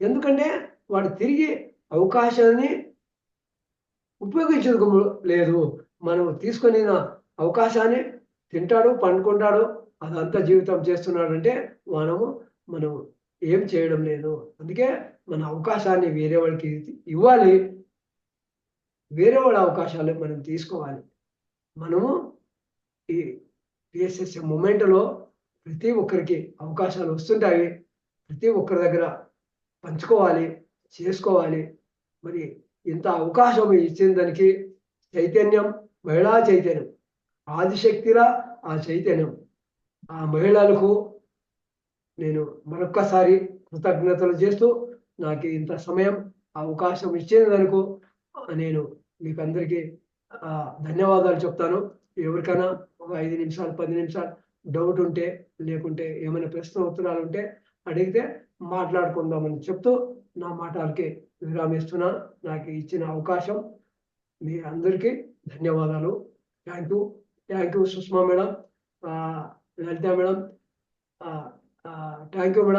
ఎందుకంటే వాడు తిరిగి అవకాశాన్ని ఉపయోగించడం లేదు. మనం తీసుకుని అవకాశాన్ని తింటాడు, పండుకుంటాడు, అదంతా జీవితం చేస్తున్నాడంటే మనం ఏం చేయడం లేదు. అందుకే మన అవకాశాన్ని వేరే వాళ్ళకి ఇవ్వాలి, వేరే వాళ్ళ అవకాశాలు మనం తీసుకోవాలి. మనము ఈ పిఎస్ఎస్ మూమెంట్లో ప్రతి ఒక్కరికి అవకాశాలు వస్తుంటాయి. ప్రతి ఒక్కరి దగ్గర పంచుకోవాలి, చేసుకోవాలి. మరి ఇంత అవకాశం ఇచ్చిన దానికి చైతన్యం, మహిళా చైతన్యం, ఆదిశక్తిరా ఆ చైతన్యం, ఆ మహిళలకు నేను మరొక్కసారి కృతజ్ఞతలు చేస్తూ, నాకు ఇంత సమయం అవకాశం ఇచ్చేందుకు నేను మీకు అందరికీ ధన్యవాదాలు చెప్తాను. ఎవరికైనా ఒక 5 నిమిషాలు 10 నిమిషాలు డౌట్ ఉంటే లేకుంటే ఏమైనా ప్రశ్న ఉత్తరాలు ఉంటే అడిగితే మాట్లాడుకుందామని చెప్తూ నా మాటలకి విరామిస్తున్నా. నాకు ఇచ్చిన అవకాశం మీ అందరికీ ధన్యవాదాలు. Thank you Sushma madam, Lalitha madam, thank you madam.